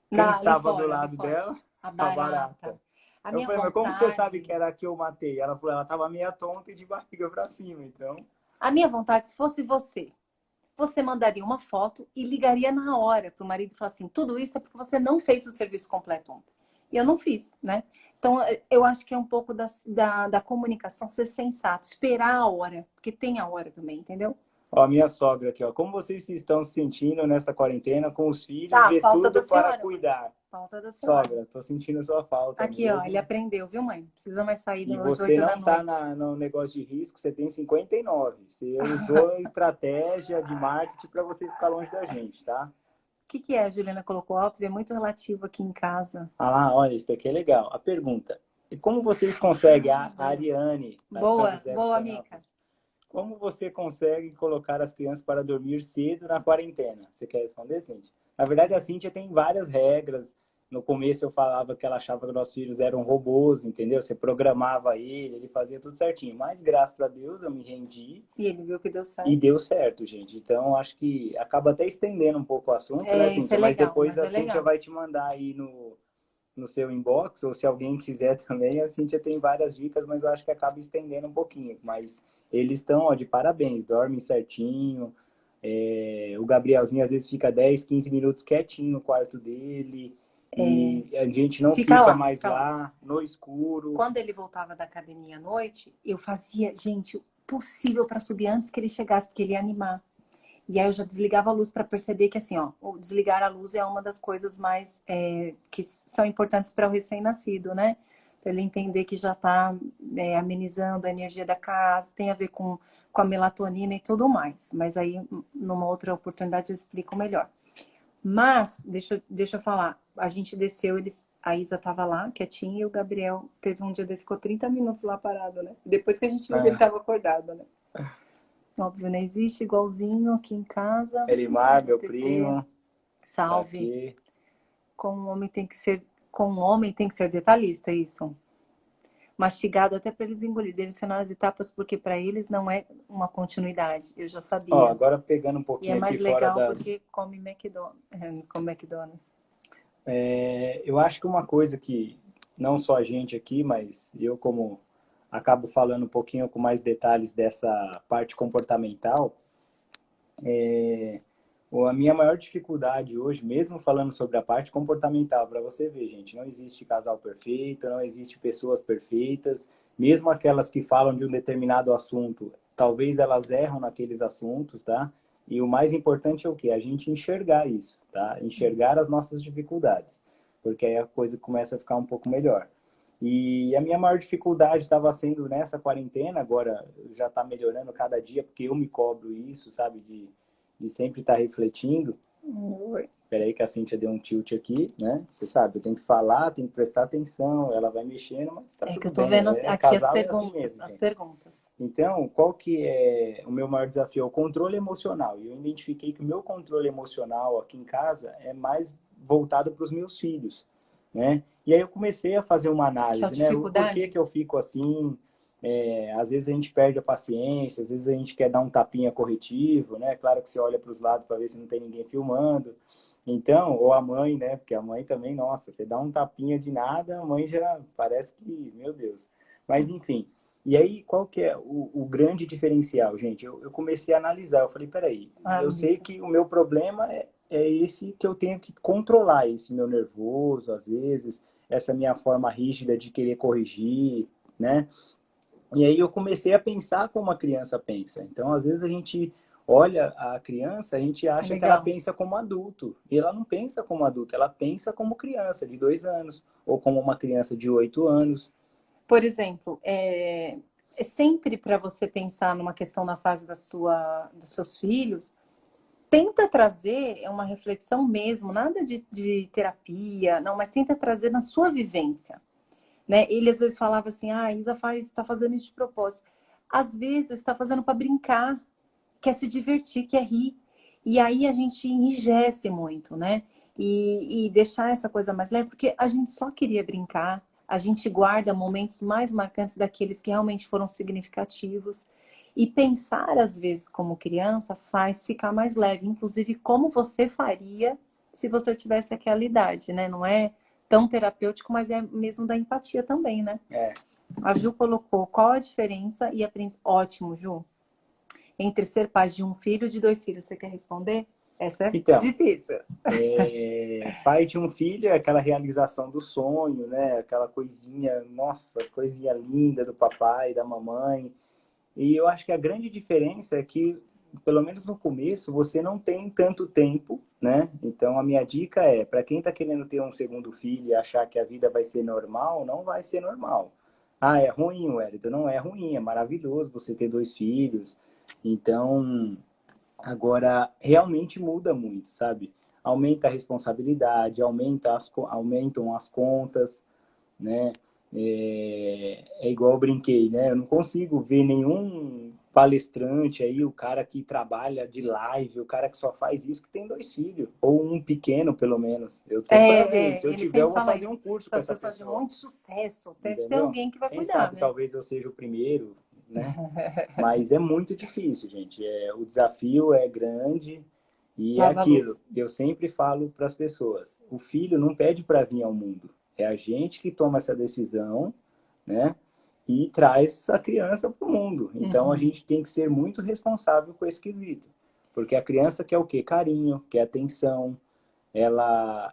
quem Ali estava do fora, ali lado fora. dela? A A barata. barata. A Eu minha falei, mas como que você sabe que vontade... era a que eu matei? Ela falou, ela estava meia tonta e de barriga para cima, então... A minha vontade, se fosse você mandaria uma foto e ligaria na hora pro marido e falar assim, tudo isso é porque você não fez o serviço completo ontem. E eu não fiz, né? Então, eu acho que é um pouco da comunicação ser sensato, esperar a hora, porque tem a hora também, entendeu? Ó, a minha sogra aqui, ó. Como vocês estão se sentindo nessa quarentena com os filhos Tá, e falta da tudo para senhora, mãe. cuidar? Falta da senhora. Sogra, tô sentindo sua falta Aqui, ó, ele mesmo. aprendeu, viu, mãe? Não precisa mais sair E às você 8 da não tá noite. no negócio de risco, você tem 59. Você usou a estratégia de marketing para você ficar longe da gente, tá? O que que é? A Juliana colocou óbvio, é muito relativo aqui em casa. Ah lá, olha, isso daqui é legal. A pergunta: e como vocês conseguem, a Ariane, lá de São Boa, José dos boa, Mica. Campos, como você consegue colocar as crianças para dormir cedo na quarentena? Você quer responder, Cíntia? Na verdade, a Cíntia tem várias regras. No começo eu falava que ela achava que nossos filhos eram robôs, entendeu? Você programava ele fazia tudo certinho. Mas, graças a Deus, eu me rendi E ele viu que deu e certo. deu certo, gente. Então, acho que acaba até estendendo um pouco o assunto, né, É, isso é Cíntia? Mas legal, depois mas a é Cíntia legal. vai te mandar aí no seu inbox, ou se alguém quiser também, a Cíntia tem várias dicas, mas eu acho que acaba estendendo um pouquinho. Mas eles estão, ó, de parabéns, dormem certinho. O Gabrielzinho às vezes fica 10, 15 minutos quietinho no quarto dele, e a gente não Fica fica lá, mais fica lá. lá, no escuro. Quando ele voltava da academia à noite, eu fazia, gente, o possível para subir antes que ele chegasse, porque ele ia animar. E aí eu já desligava a luz para perceber que, assim, ó, o desligar a luz é uma das coisas mais que são importantes para o recém-nascido, né? Para ele entender que já está amenizando a energia da casa, tem a ver com a melatonina e tudo mais. Mas aí, numa outra oportunidade, eu explico melhor. Mas, deixa eu falar, a gente desceu, a Isa estava lá, quietinha, e o Gabriel teve um dia desse, ficou 30 minutos lá parado, né? Depois que a gente viu que ele Ah, estava acordado, né? Óbvio, não existe igualzinho aqui em casa. Elimar, meu TT, primo, tá salve. aqui. Com um homem tem que ser detalhista, isso. Mastigado até para eles engolir, direcionar as etapas, porque para eles não é uma continuidade. Eu já Ó, sabia. agora pegando um E é pouquinho aqui mais fora legal das. porque come McDonald's. Com McDonald's. Eu acho que uma coisa que não só a gente aqui, mas eu como acabo falando um pouquinho com mais detalhes dessa parte comportamental, a minha maior dificuldade hoje, mesmo falando sobre a parte comportamental, para você ver, gente, não existe casal perfeito, não existe pessoas perfeitas, mesmo aquelas que falam de um determinado assunto, talvez elas erram naqueles assuntos, tá? E o mais importante é o quê? A gente enxergar isso, tá? Enxergar as nossas dificuldades, porque aí a coisa começa a ficar um pouco melhor. E a minha maior dificuldade estava sendo nessa quarentena, agora já está melhorando cada dia, porque eu me cobro isso, sabe, de sempre estar refletindo. Oi. Peraí que a Cíntia deu um tilt aqui, né? Você sabe, eu tenho que falar, tenho que prestar atenção, ela vai mexendo, mas tá É que tudo eu tô bem. vendo aqui as Casal é assim perguntas, mesmo, as gente. perguntas. Então, qual que é o meu maior desafio? É o controle emocional. E eu identifiquei que o meu controle emocional aqui em casa é mais voltado para os meus filhos, né? E aí eu comecei a fazer uma Que é a análise, né? O porquê dificuldade? que eu fico assim? Às vezes a gente perde a paciência, às vezes a gente quer dar um tapinha corretivo, né? Claro que você olha para os lados para ver se não tem ninguém filmando. Então, ou a mãe, né? Porque a mãe também, nossa, você dá um tapinha de nada, a mãe já parece que, meu Deus. Mas enfim. E aí, qual que é o grande diferencial, gente? Eu comecei a analisar, eu falei, peraí, eu sei Amiga. que o meu problema é esse que eu tenho que controlar, esse meu nervoso, às vezes, essa minha forma rígida de querer corrigir, né? E aí eu comecei a pensar como a criança pensa. Então, às vezes a gente olha a criança, a gente acha que ela Legal. pensa como adulto. E ela não pensa como adulto, ela pensa como criança de 2 anos, ou como uma criança de 8 anos. Por exemplo, é sempre para você pensar numa questão na fase dos seus filhos, tenta trazer uma reflexão mesmo, nada de terapia, não, mas tenta trazer na sua vivência, né? Ele às vezes falava assim, a Isa está fazendo isso de propósito. Às vezes está fazendo para brincar, quer se divertir, quer rir. E aí a gente enrijece muito, né? E deixar essa coisa mais leve, porque a gente só queria brincar, a gente guarda momentos mais marcantes daqueles que realmente foram significativos. E pensar, às vezes, como criança, faz ficar mais leve, inclusive como você faria se você tivesse aquela idade, né? Não é tão terapêutico, mas é mesmo da empatia também, né? É, A Ju colocou qual a diferença e aprende. Ótimo, Ju. Entre ser pai de um filho e de 2 filhos. Você quer responder? Essa é Então, difícil. pai de um filho é aquela realização do sonho, né? Aquela coisinha, nossa, coisinha linda do papai, da mamãe. E eu acho que a grande diferença é que, pelo menos no começo, você não tem tanto tempo, né? Então, a minha dica é, para quem está querendo ter um segundo filho e achar que a vida vai ser normal, não vai ser normal. Ah, é ruim, Wellington? Não é ruim, é maravilhoso você ter dois filhos. Então, agora, realmente muda muito, sabe? Aumenta a responsabilidade, aumentam as contas, né? É igual eu brinquei, né? Eu não consigo ver nenhum palestrante aí, o cara que trabalha de live, o cara que só faz isso, que tem dois filhos, ou um pequeno, pelo menos. Eu tô para ver. Se eu Ele tiver, eu sempre vou fala fazer isso. um curso com Para as essa pessoas de pessoa, muito sucesso, deve ter entendeu? alguém que vai Quem cuidar, sabe né? talvez eu seja o primeiro, né? Mas é muito difícil, gente. O desafio é grande e é Lava a aquilo. luz. Eu sempre falo para as pessoas: o filho não pede para vir ao mundo. É a gente que toma essa decisão, né? E traz a criança para o mundo. Então a Uhum. gente tem que ser muito responsável com esse quesito. Porque a criança quer o quê? Carinho, quer atenção, ela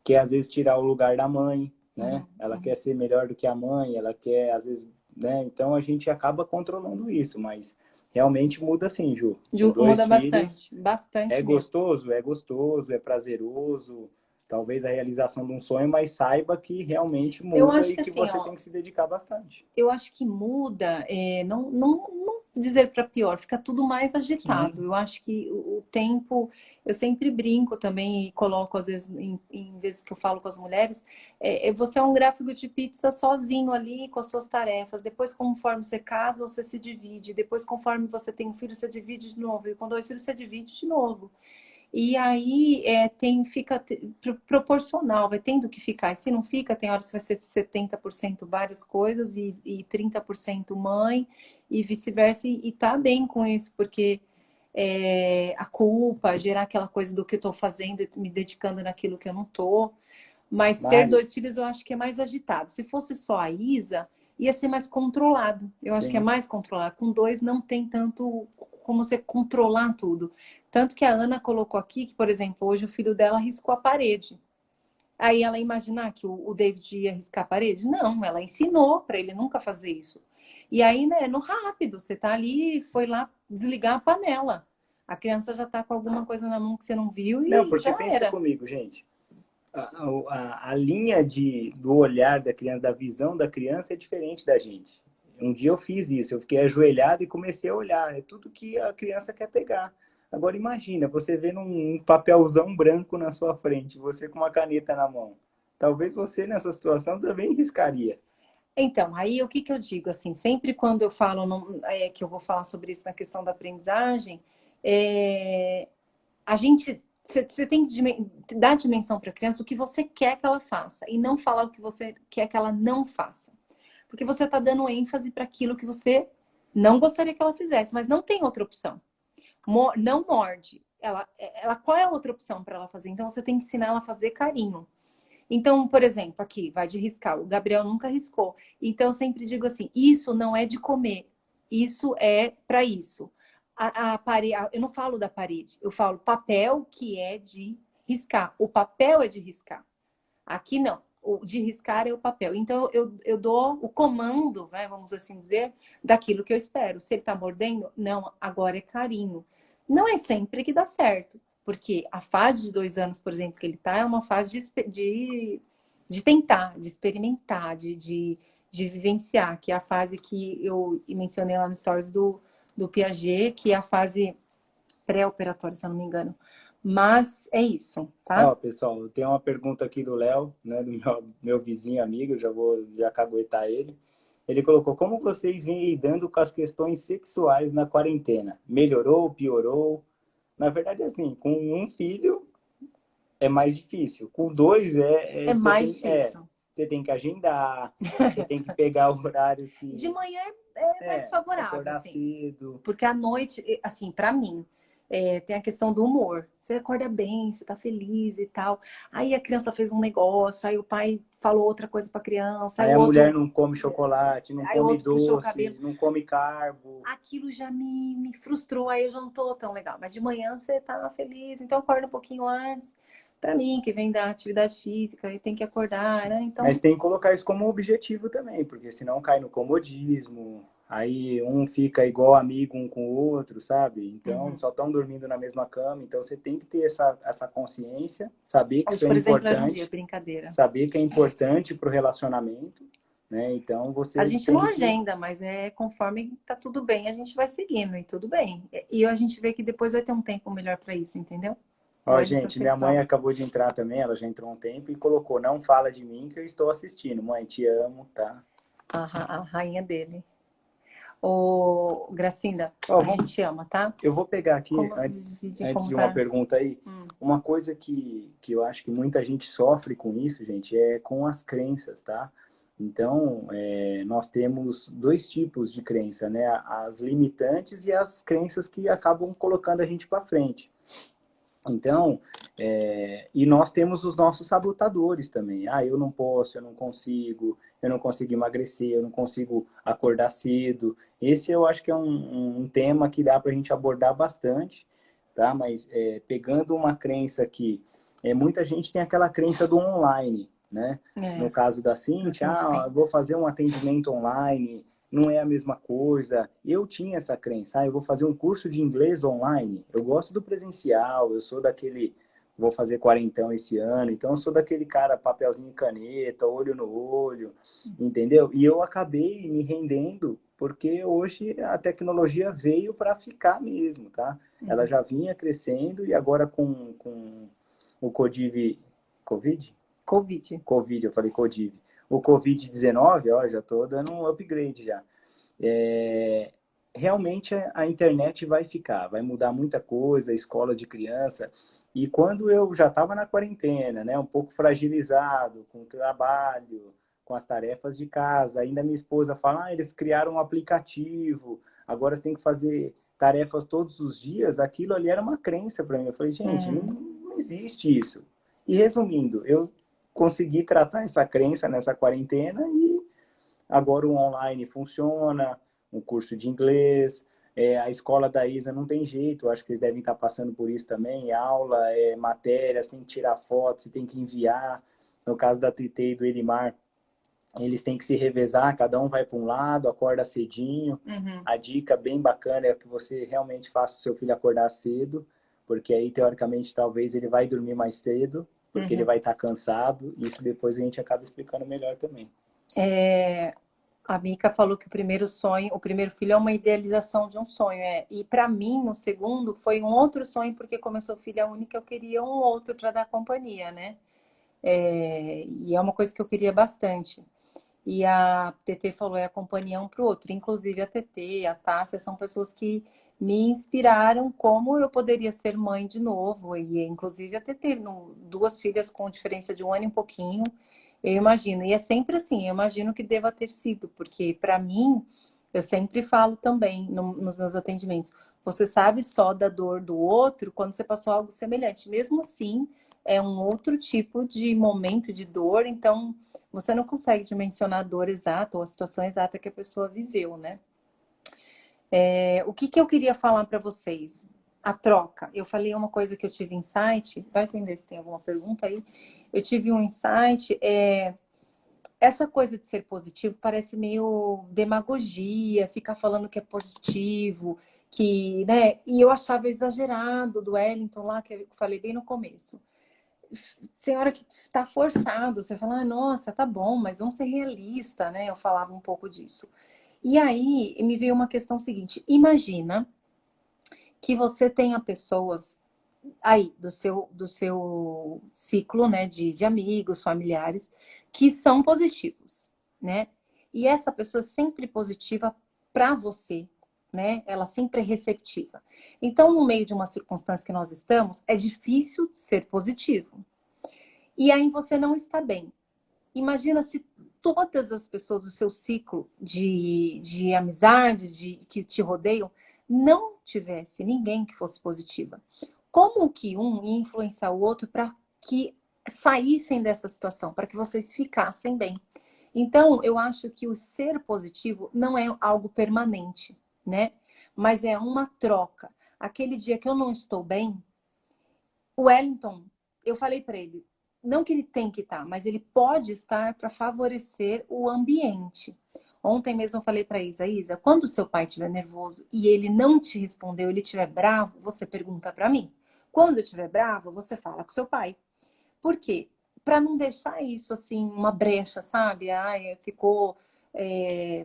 quer às vezes tirar o lugar da mãe, né? Uhum. Ela quer Uhum. ser melhor do que a mãe, ela quer às vezes, né? Então a gente acaba controlando isso, mas realmente muda sim, Ju. Com dois Muda filhos bastante, bastante mesmo. é gostoso, é prazeroso, talvez a realização de um sonho, mas saiba que realmente Eu muda acho e que que assim, você ó, tem que se dedicar bastante. eu acho que muda, não dizer para pior, fica tudo mais agitado. Sim, Eu acho que o tempo, eu sempre brinco também e coloco, às vezes, em vezes que eu falo com as mulheres, você é um gráfico de pizza sozinho ali com as suas tarefas. Depois, conforme você casa, você se divide. Depois, conforme você tem um filho, você divide de novo. E com dois filhos, você divide de novo. E aí fica proporcional, vai tendo que ficar. E se não fica, tem horas que vai ser 70% várias coisas e 30% mãe e vice-versa. E tá bem com isso, porque a culpa, gerar aquela coisa do que eu tô fazendo e me dedicando naquilo que eu não tô. Mas ser Mari, dois filhos eu acho que é mais agitado. Se fosse só a Isa, ia ser mais controlado. Eu acho que é sim, mais controlado. Com dois não tem tanto como você controlar tudo. Tanto que a Ana colocou aqui que, por exemplo, hoje o filho dela riscou a parede. Aí ela imaginar que o David ia riscar a parede? Não, ela ensinou para ele nunca fazer isso. E aí, né, no rápido, você tá ali, foi lá desligar a panela. A criança já tá com alguma coisa na mão que você não viu não, e porque já pensa era. comigo, gente. A linha do olhar da criança, da visão da criança é diferente da gente. Um dia eu fiz isso, eu fiquei ajoelhado e comecei a olhar. É tudo que a criança quer pegar. Agora imagina, você vendo um papelzão branco na sua frente, você com uma caneta na mão. Talvez você nessa situação também riscaria. Então, aí o que que eu digo assim, sempre quando eu falo que eu vou falar sobre isso na questão da aprendizagem, é, a gente você tem que dar dimensão para a criança do que você quer que ela faça e não falar o que você quer que ela não faça, porque você está dando ênfase para aquilo que você não gostaria que ela fizesse, mas não tem outra opção. Não morde. Qual é a outra opção para ela fazer? Então você tem que ensinar ela a fazer carinho. Então, por exemplo, aqui, vai de riscar. O Gabriel nunca riscou. Então, eu sempre digo assim: isso não é de comer, isso é para isso. Eu não falo da parede, eu falo papel que é de riscar. O papel é de riscar. Aqui não. O de riscar é o papel. Então, eu dou o comando, né, vamos assim dizer, daquilo que eu espero. Se ele está mordendo, não, agora é carinho. Não é sempre que dá certo. Porque a fase de 2 anos, por exemplo, que ele está, é uma fase de tentar, de experimentar, de vivenciar, que é a fase que eu mencionei lá no stories do Piaget, que é a fase pré-operatória, se eu não me engano. Mas é isso, tá? Ó, pessoal, eu tenho uma pergunta aqui do Léo, né, do meu vizinho amigo, eu já vou já caguetar ele. Ele colocou: como vocês vêm lidando com as questões sexuais na quarentena? Melhorou, piorou? Na verdade, assim, com um filho é mais difícil. Com dois É mais difícil. você tem que agendar, você tem que pegar horários De que manhã é mais favorável, acordar assim. cedo. Porque à noite, assim, para mim, tem a questão do humor. Você acorda bem, você tá feliz e tal. Aí a criança fez um negócio, aí o pai falou outra coisa pra criança, aí Aí o a mulher outro, não come chocolate, não aí o come outro puxou o cabelo. doce, não come carbo. Aquilo já me frustrou, aí eu já não tô tão legal. Mas de manhã você tá feliz, então acorda um pouquinho antes. Pra mim, que vem da atividade física, e tem que acordar, né? Mas Então, tem que colocar isso como objetivo também, porque senão cai no comodismo, aí um fica igual amigo um com o outro, sabe? Então, só estão dormindo na mesma cama, então você tem que ter essa consciência, saber que hoje, isso é por exemplo, era um dia, importante, brincadeira. saber que é importante para o relacionamento, né? Então, A você gente não tem que... agenda, mas conforme tá tudo bem, a gente vai seguindo e tudo bem. E a gente vê que depois vai ter um tempo melhor para isso, entendeu? Ó, Vai dessa gente, minha mãe sexual. acabou de entrar também, ela já entrou há um tempo e colocou, não fala de mim que eu estou assistindo. Mãe, te amo, tá? A rainha dele. Ô, Gracinda, Ó, a gente te ama, tá? eu vou pegar aqui, Como se divide e antes de uma comprar. pergunta aí, uma coisa que eu acho que muita gente sofre com isso, gente, é com as crenças, tá? Então, nós temos dois tipos de crença, né? As limitantes e as crenças que acabam colocando a gente para frente. Então, e nós temos os nossos sabotadores também. Ah, eu não posso, eu não consigo emagrecer, eu não consigo acordar cedo. Esse eu acho que é um tema que dá para a gente abordar bastante, tá? Mas pegando uma crença que muita gente tem aquela crença do online, né? No caso da Cintia, eu vou fazer um atendimento online, não é a mesma coisa. Eu tinha essa crença, eu vou fazer um curso de inglês online. Eu gosto do presencial, eu sou daquele, vou fazer quarentão esse ano, então eu sou daquele cara papelzinho e caneta, olho no olho, entendeu? E eu acabei me rendendo porque hoje a tecnologia veio para ficar mesmo, tá? Ela já vinha crescendo e agora com o Covid? Covid, eu falei Codiv. O Covid-19, ó, já estou dando um upgrade já. Realmente a internet vai ficar, vai mudar muita coisa, a escola de criança. E quando eu já estava na quarentena, né, um pouco fragilizado com o trabalho, com as tarefas de casa, ainda minha esposa fala, eles criaram um aplicativo, agora você tem que fazer tarefas todos os dias, aquilo ali era uma crença para mim. Eu falei, gente, não existe isso. E resumindo, eu consegui tratar essa crença nessa quarentena e agora o online funciona, um curso de inglês, a escola da Isa não tem jeito, acho que eles devem estar passando por isso também, aula, matérias, tem que tirar fotos, tem que enviar. No caso da TT e do Elimar, eles têm que se revezar, cada um vai para um lado, acorda cedinho. A dica bem bacana é que você realmente faça o seu filho acordar cedo, porque aí, teoricamente, talvez ele vai dormir mais cedo, porque ele vai estar cansado. Isso depois a gente acaba explicando melhor também. A Mica falou que o primeiro filho é uma idealização de um sonho. E para mim, o segundo foi um outro sonho, porque como eu sou filha única, eu queria um outro para dar companhia, né? E é uma coisa que eu queria bastante. E a TT falou, é a companhia um para o outro. Inclusive a TT, a Tássia, são pessoas que me inspiraram como eu poderia ser mãe de novo. E inclusive a TT, duas filhas com diferença de um ano e um pouquinho, eu imagino. E é sempre assim, eu imagino que deva ter sido, porque para mim, eu sempre falo também nos meus atendimentos, você sabe só da dor do outro quando você passou algo semelhante. Mesmo assim, é um outro tipo de momento de dor, então você não consegue dimensionar a dor exata ou a situação exata que a pessoa viveu, né? O que eu queria falar para vocês? A troca. Eu falei uma coisa que eu tive insight, vai entender se tem alguma pergunta aí. Eu tive um insight, essa coisa de ser positivo parece meio demagogia, ficar falando que é positivo, que, né? E eu achava exagerado do Wellington lá, que eu falei bem no começo. Senhora que está forçado, você fala, nossa, tá bom, mas vamos ser realista, né? Eu falava um pouco disso. E aí me veio uma questão seguinte: imagina que você tenha pessoas aí do seu ciclo, né, de amigos, familiares, que são positivos, né? E essa pessoa é sempre positiva para você, né? Ela sempre é receptiva. Então, no meio de uma circunstância que nós estamos, é difícil ser positivo. E aí você não está bem. Imagina se todas as pessoas do seu ciclo de amizades que te rodeiam não tivesse ninguém que fosse positiva, como que um ia influenciar o outro para que saíssem dessa situação, para que vocês ficassem bem? Então, eu acho que o ser positivo não é algo permanente, né? Mas é uma troca. Aquele dia que eu não estou bem, o Wellington, eu falei para ele, não que ele tem que estar, mas ele pode estar para favorecer o ambiente. Ontem mesmo eu falei para Isa, quando o seu pai estiver nervoso e ele não te respondeu, ele estiver bravo, você pergunta para mim. Quando eu estiver bravo, você fala com seu pai. Por quê? Para não deixar isso assim, uma brecha, sabe? Ai, ficou,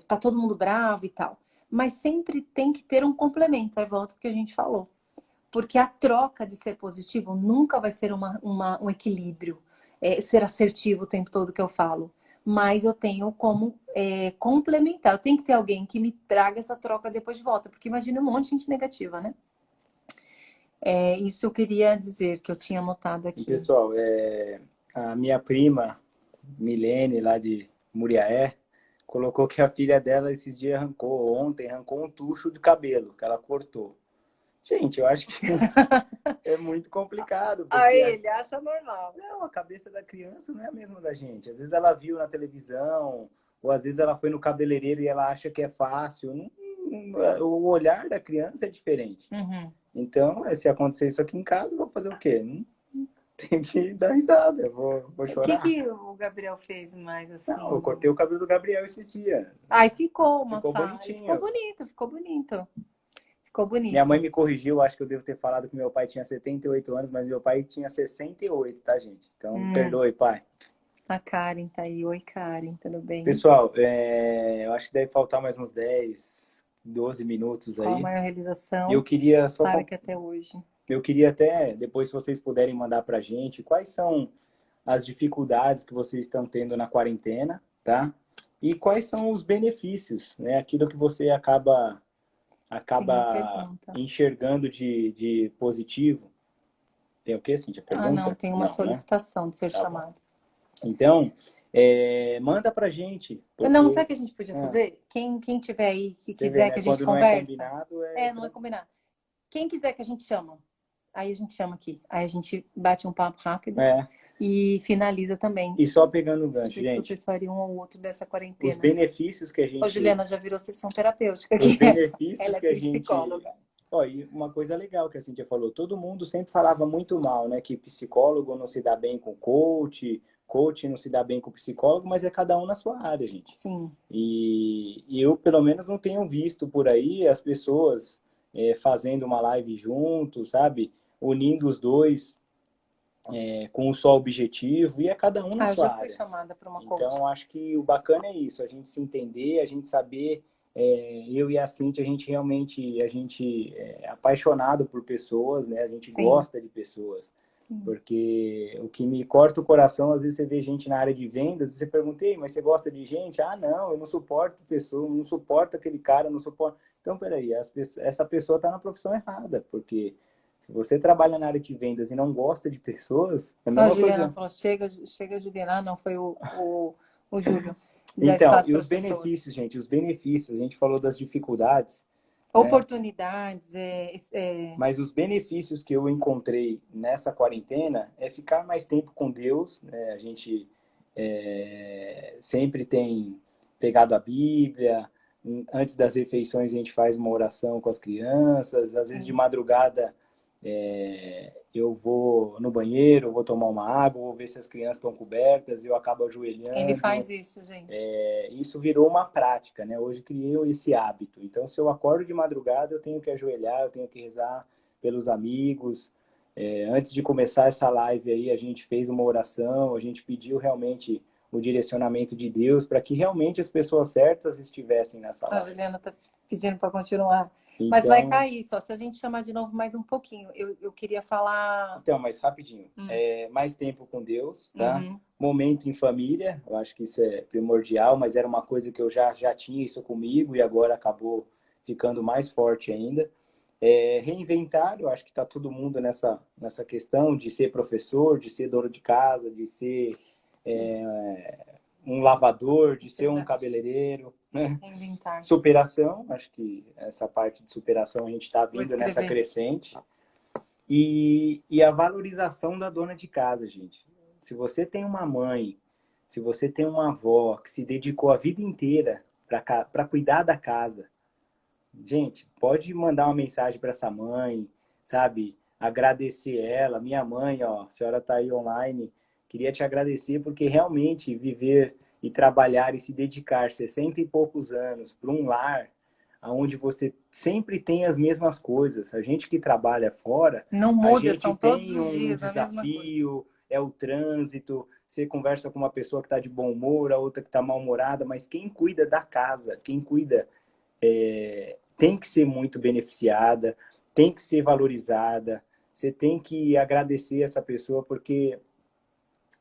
tá todo mundo bravo e tal. Mas sempre tem que ter um complemento. Aí volta o que a gente falou. Porque a troca de ser positivo nunca vai ser um equilíbrio, ser assertivo o tempo todo que eu falo. Mas eu tenho como complementar. Eu tenho que ter alguém que me traga essa troca depois de volta. Porque imagina um monte de gente negativa, né? Isso eu queria dizer, que eu tinha anotado aqui. Pessoal, a minha prima, Milene, lá de Muriaé, colocou que a filha dela esses dias ontem arrancou um tucho de cabelo que ela cortou. Gente, eu acho que é muito complicado. Aí ele acha normal. Não, a cabeça da criança não é a mesma da gente. Às vezes ela viu na televisão, ou às vezes ela foi no cabeleireiro e ela acha que é fácil. O olhar da criança é diferente. Uhum. Então, se acontecer isso aqui em casa, eu vou fazer o quê? Tem que dar risada, eu vou chorar. O que o Gabriel fez mais assim? Não, eu cortei o cabelo do Gabriel esses dias. Aí ficou uma Ficou fase. bonitinho. Ficou bonito, ficou bonito. Ficou bonito. Minha mãe me corrigiu, acho que eu devo ter falado que meu pai tinha 78 anos, mas meu pai tinha 68, tá, gente? Então, perdoe, pai. A Karen tá aí. Oi, Karen, tudo bem? Pessoal, eu acho que deve faltar mais uns 10, 12 minutos aí. Qual a maior realização? E eu queria só... Para que até hoje. Eu queria até, depois, se vocês puderem mandar pra gente, quais são as dificuldades que vocês estão tendo na quarentena, tá? E quais são os benefícios, né? Aquilo que você acaba enxergando de positivo. Tem o quê, Cíntia? Pergunta? Não, tem uma solicitação, né? De ser Tá chamado. Então, manda pra gente. Porque... Não, sabe o que a gente podia fazer? Quem tiver aí, que quiser que a gente converse. Não é combinado, não é combinado. Quem quiser que a gente chama, aí a gente chama aqui. Aí a gente bate um papo rápido e finaliza também. E só pegando o gancho, gente. Vocês fariam um ou outro dessa quarentena. Os benefícios que a gente... Ô, Juliana, já virou sessão terapêutica aqui. Os benefícios Ela que a gente... psicóloga. E uma coisa legal que a Cíntia falou, todo mundo sempre falava muito mal, né? Que psicólogo não se dá bem com coach não se dá bem com psicólogo, mas é cada um na sua área, gente. Sim. E eu, pelo menos, não tenho visto por aí as pessoas fazendo uma live juntos, sabe? Unindo os dois com um só objetivo, e é cada um na sua área. Eu já fui chamada para uma coach. Então, acho que o bacana é isso, a gente se entender, a gente saber... eu e a Cíntia, a gente realmente é apaixonado por pessoas, né? A gente gosta de pessoas. Porque o que me corta o coração, às vezes você vê gente na área de vendas e você pergunta, mas você gosta de gente? Ah, não, eu não suporto pessoa, não suporto aquele cara, não suporto... Então, peraí, essa pessoa está na profissão errada, porque se você trabalha na área de vendas e não gosta de pessoas... A Juliana falou, chega, Juliana. Não, foi o Júlio. Então, e os benefícios, gente, os benefícios, a gente falou das dificuldades, oportunidades, mas os benefícios que eu encontrei nessa quarentena é ficar mais tempo com Deus, né? A gente sempre tem pegado a Bíblia, antes das refeições a gente faz uma oração com as crianças, às vezes de madrugada eu vou no banheiro, eu vou tomar uma água, vou ver se as crianças estão cobertas, eu acabo ajoelhando. Ele faz isso, gente. Isso virou uma prática, né? Hoje criei esse hábito. Então, se eu acordo de madrugada, eu tenho que ajoelhar, eu tenho que rezar pelos amigos. Antes de começar essa live aí, a gente fez uma oração, a gente pediu realmente o direcionamento de Deus para que realmente as pessoas certas estivessem nessa live. A Juliana está pedindo para continuar. Então... Mas vai cair só, se a gente chamar de novo mais um pouquinho. Eu queria falar... Então, mas rapidinho. Mais tempo com Deus, tá? Momento em família, eu acho que isso é primordial, mas era uma coisa que eu já tinha isso comigo e agora acabou ficando mais forte ainda. Reinventar, eu acho que está todo mundo nessa questão de ser professor, de ser dono de casa, de ser um lavador, de Isso é ser um verdade. cabeleireiro, né? Reinventar. Superação, acho que essa parte de superação a gente está Vou vindo nessa escrever. crescente. E a valorização da dona de casa, gente. Se você tem uma mãe, se você tem uma avó que se dedicou a vida inteira para cuidar da casa, gente, pode mandar uma mensagem para essa mãe, sabe? Agradecer ela. Minha mãe, ó, a senhora está aí online, queria te agradecer porque realmente viver e trabalhar e se dedicar 60 e poucos anos para um lar onde você sempre tem as mesmas coisas. A gente que trabalha fora, Não a muda, gente são todos tem os um dias a mesma coisa. desafio, é o trânsito, você conversa com uma pessoa que está de bom humor, a outra que está mal-humorada, mas quem cuida da casa, quem cuida tem que ser muito beneficiada, tem que ser valorizada, você tem que agradecer essa pessoa porque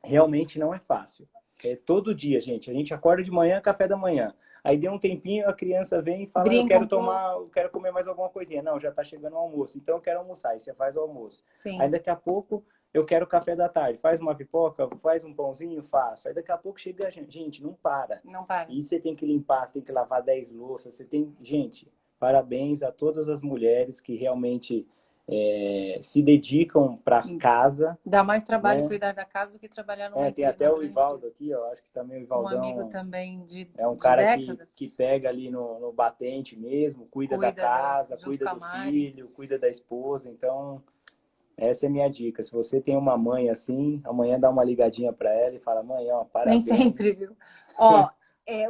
realmente não é fácil. É todo dia, gente. A gente acorda de manhã, café da manhã. Aí deu um tempinho, a criança vem e fala, eu Brinca quero um pouco. tomar, eu quero comer mais alguma coisinha. Não, já está chegando o almoço, então eu quero almoçar. Aí você faz o almoço. Aí Sim, daqui a pouco eu quero café da tarde. Faz uma pipoca, faz um pãozinho, faço. Aí daqui a pouco chega a gente. Gente, não para. não para. E você tem que limpar, você tem que lavar 10 louças, você tem. Gente, parabéns a todas as mulheres que realmente se dedicam para casa, Dá mais trabalho né? cuidar da casa do que trabalhar numa, Tem até numa o grande Ivaldo empresa. aqui, ó. Acho que também o Um amigo Ivaldão também é um de cara que décadas pega ali no batente mesmo, cuida da cuida da, casa, junto cuida com a do Mari. filho, cuida da esposa. Então, essa é a minha dica. Se você tem uma mãe assim, amanhã dá uma ligadinha para ela e fala: mãe, ó, Nem sempre, parabéns. viu? Ó,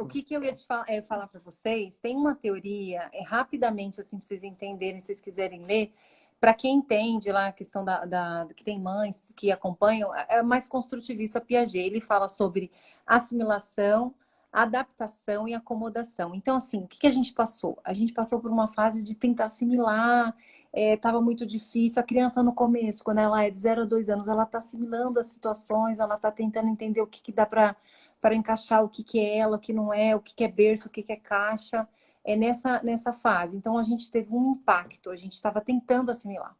o que, que eu ia te falar para vocês? Tem uma teoria, rapidamente, assim, para vocês entenderem, se vocês quiserem ler. Para quem entende lá a questão que tem mães que acompanham, é mais construtivista Piaget. Ele fala sobre assimilação, adaptação e acomodação. Então, assim, o que, que a gente passou? A gente passou por uma fase de tentar assimilar, estava muito difícil. A criança no começo, quando ela é de 0 a 2 anos, ela está assimilando as situações, ela está tentando entender o que, que dá para encaixar, o que, que é ela, o que não é, o que, que é berço, o que, que é caixa. É nessa fase. Então, a gente teve um impacto, a gente estava tentando assimilar.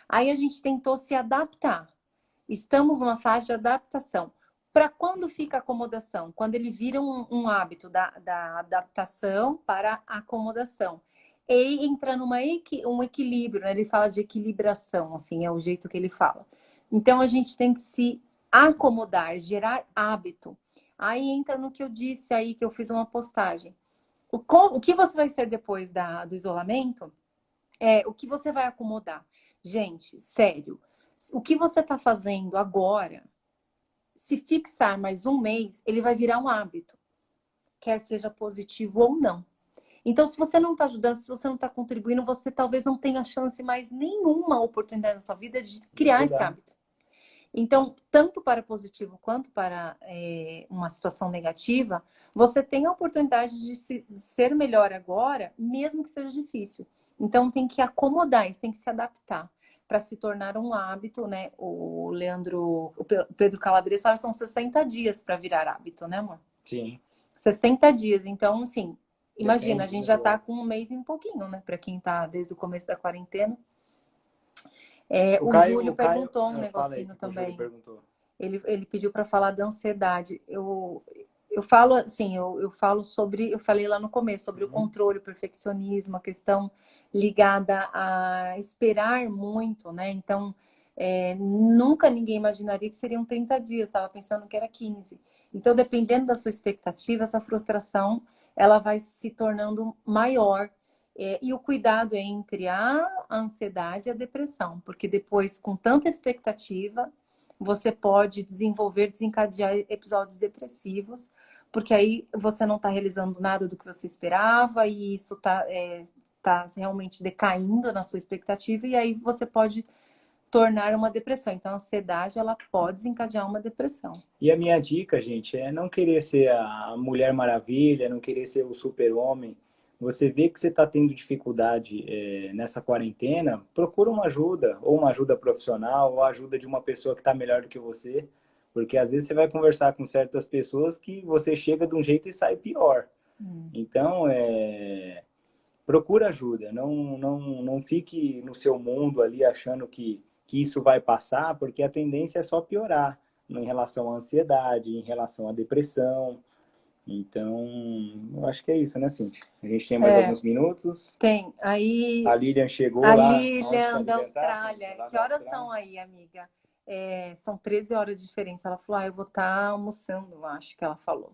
Aí a gente tentou se adaptar. Estamos numa fase de adaptação. Para quando fica a acomodação? Quando ele vira um hábito da adaptação para a acomodação. E entra um equilíbrio, né? Ele fala de equilibração, assim, é o jeito que ele fala. Então, a gente tem que se acomodar, gerar hábito. Aí entra no que eu disse aí, que eu fiz uma postagem. O que você vai ser depois do isolamento é o que você vai acomodar. Gente, sério, o que você está fazendo agora, se fixar mais um mês, ele vai virar um hábito, quer seja positivo ou não. Então, se você não está ajudando, se você não está contribuindo, você talvez não tenha chance mais nenhuma oportunidade na sua vida de É criar esse verdade. hábito. Então, tanto para positivo quanto para uma situação negativa, você tem a oportunidade de ser melhor agora, mesmo que seja difícil. Então, tem que acomodar isso, tem que se adaptar para se tornar um hábito, né? O Pedro Calabresa fala que são 60 dias para virar hábito, né, amor? Sim, 60 dias. Então, assim, imagina, a depende, gente né, já está com um mês e um pouquinho, né? Para quem está desde o começo da quarentena. O Júlio O Caio, perguntou um fala aí o negocinho que o Júlio também. perguntou. Ele pediu para falar da ansiedade. Eu falo assim, eu falo sobre, eu falei lá no começo, sobre o Uhum. controle, o perfeccionismo, a questão ligada a esperar muito, né? Então, nunca ninguém imaginaria que seriam 30 dias, estava pensando que era 15. Então, dependendo da sua expectativa, essa frustração, ela vai se tornando maior. E o cuidado é entre a ansiedade e a depressão, porque depois, com tanta expectativa, você pode desencadear episódios depressivos, porque aí você não está realizando nada do que você esperava e isso tá realmente decaindo na sua expectativa e aí você pode tornar uma depressão. Então, a ansiedade, ela pode desencadear uma depressão. E a minha dica, gente, é não querer ser a Mulher Maravilha, não querer ser o super-homem. Você vê que você está tendo dificuldade nessa quarentena, procura uma ajuda, ou uma ajuda profissional, ou a ajuda de uma pessoa que está melhor do que você, porque às vezes você vai conversar com certas pessoas que você chega de um jeito e sai pior. Então, procura ajuda, não fique no seu mundo ali achando que isso vai passar, porque a tendência é só piorar. em relação à ansiedade, em relação à depressão. Então, eu acho que é isso, né, Cintia? A gente tem mais alguns minutos. Tem. Aí, A Lilian chegou a lá. Lilian da Tá, Austrália. Cíntia? Lá Que da horas Austrália. são aí, amiga? São 13 horas de diferença. Ela falou, eu vou estar almoçando, eu acho que ela falou.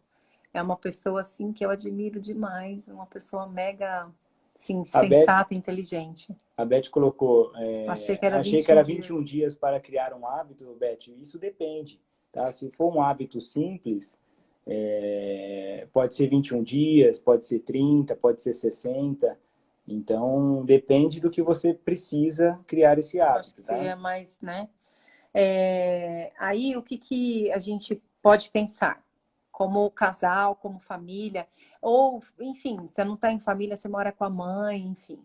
É uma pessoa, assim, que eu admiro demais. Uma pessoa mega, assim, sensata, inteligente. A Beth colocou, Achei que era achei 21 que era dias. 21 dias para criar um hábito, Beth. Isso depende, tá? Se for um hábito simples, pode ser 21 dias, pode ser 30, pode ser 60. Então, depende do que você precisa criar esse hábito, Acho que tá? seria mais, né? Aí, o que a gente pode pensar? Como casal, como família, ou, enfim, você não está em família, você mora com a mãe, enfim.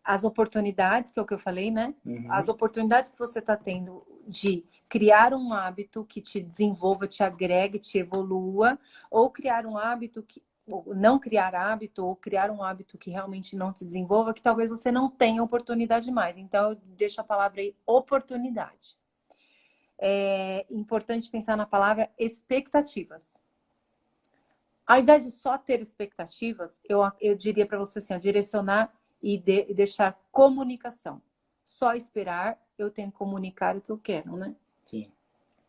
As oportunidades, que é o que eu falei, né? Uhum. As oportunidades que você está tendo de criar um hábito que te desenvolva, te agregue, te evolua, ou criar um hábito que ou não criar hábito, ou criar um hábito que realmente não te desenvolva, que talvez você não tenha oportunidade mais. Então, eu deixo a palavra aí, oportunidade. É importante pensar na palavra expectativas. Ao invés de só ter expectativas, eu diria para você assim, direcionar e deixar comunicação. Só esperar, eu tenho que comunicar o que eu quero, né? Sim.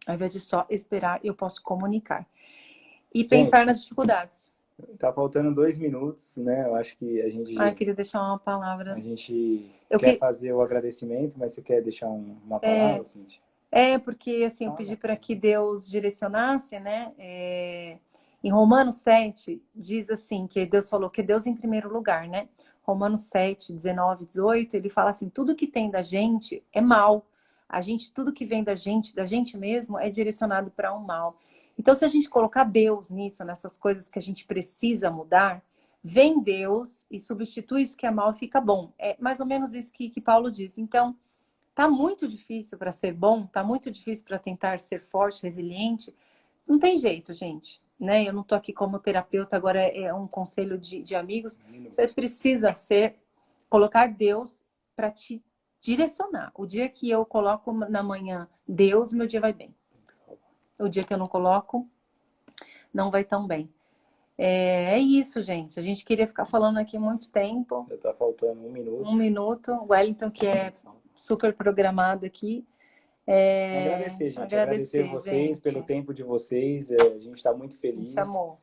Ao invés de só esperar, eu posso comunicar. E pensar nas dificuldades. Tá faltando 2 minutos, né? Eu acho que a gente... eu queria deixar uma palavra. A gente quer fazer o agradecimento, mas você quer deixar uma palavra, Cintia? Porque assim, eu pedi para que Deus direcionasse, né? Em Romanos 7, diz assim, que Deus falou que Deus em primeiro lugar, né? Romanos 7, 19, 18, ele fala assim, tudo que tem da gente é mal. Tudo que vem da gente mesmo, é direcionado para um mal. Então, se a gente colocar Deus nisso, nessas coisas que a gente precisa mudar, vem Deus e substitui isso que é mal e fica bom. É mais ou menos isso que Paulo diz. Então, tá muito difícil para ser bom, tá muito difícil para tentar ser forte, resiliente. Não tem jeito, gente. Né? Eu não tô aqui como terapeuta, agora é um conselho de amigos. Você precisa colocar Deus para te direcionar. O dia que eu coloco na manhã Deus, meu dia vai bem. O dia que eu não coloco, não vai tão bem. É isso, gente. A gente queria ficar falando aqui muito tempo. Já tá faltando 1 minuto. 1 minuto. O Wellington, que é super programado aqui. Agradecer, gente. Agradecer vocês, gente, pelo tempo de vocês. A gente está muito feliz. A gente amou.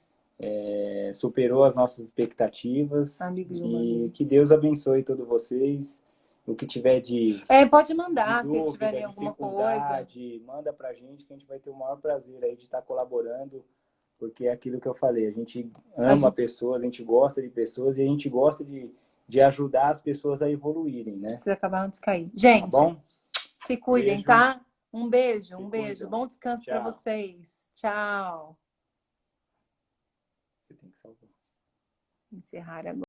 Superou as nossas expectativas. E que Deus abençoe todos vocês. O que tiver de pode mandar, de dúvida, se vocês tiverem alguma coisa. Manda pra gente, que a gente vai ter o maior prazer aí de estar colaborando, porque é aquilo que eu falei, a gente ama pessoas, a gente gosta de pessoas e a gente gosta de ajudar as pessoas a evoluírem, né? Precisa acabar antes de cair. Gente, tá bom? Se cuidem, beijo. Tá? Um beijo, beijo. Bom descanso para vocês. Tchau. Você tem que salvar. Encerrar agora.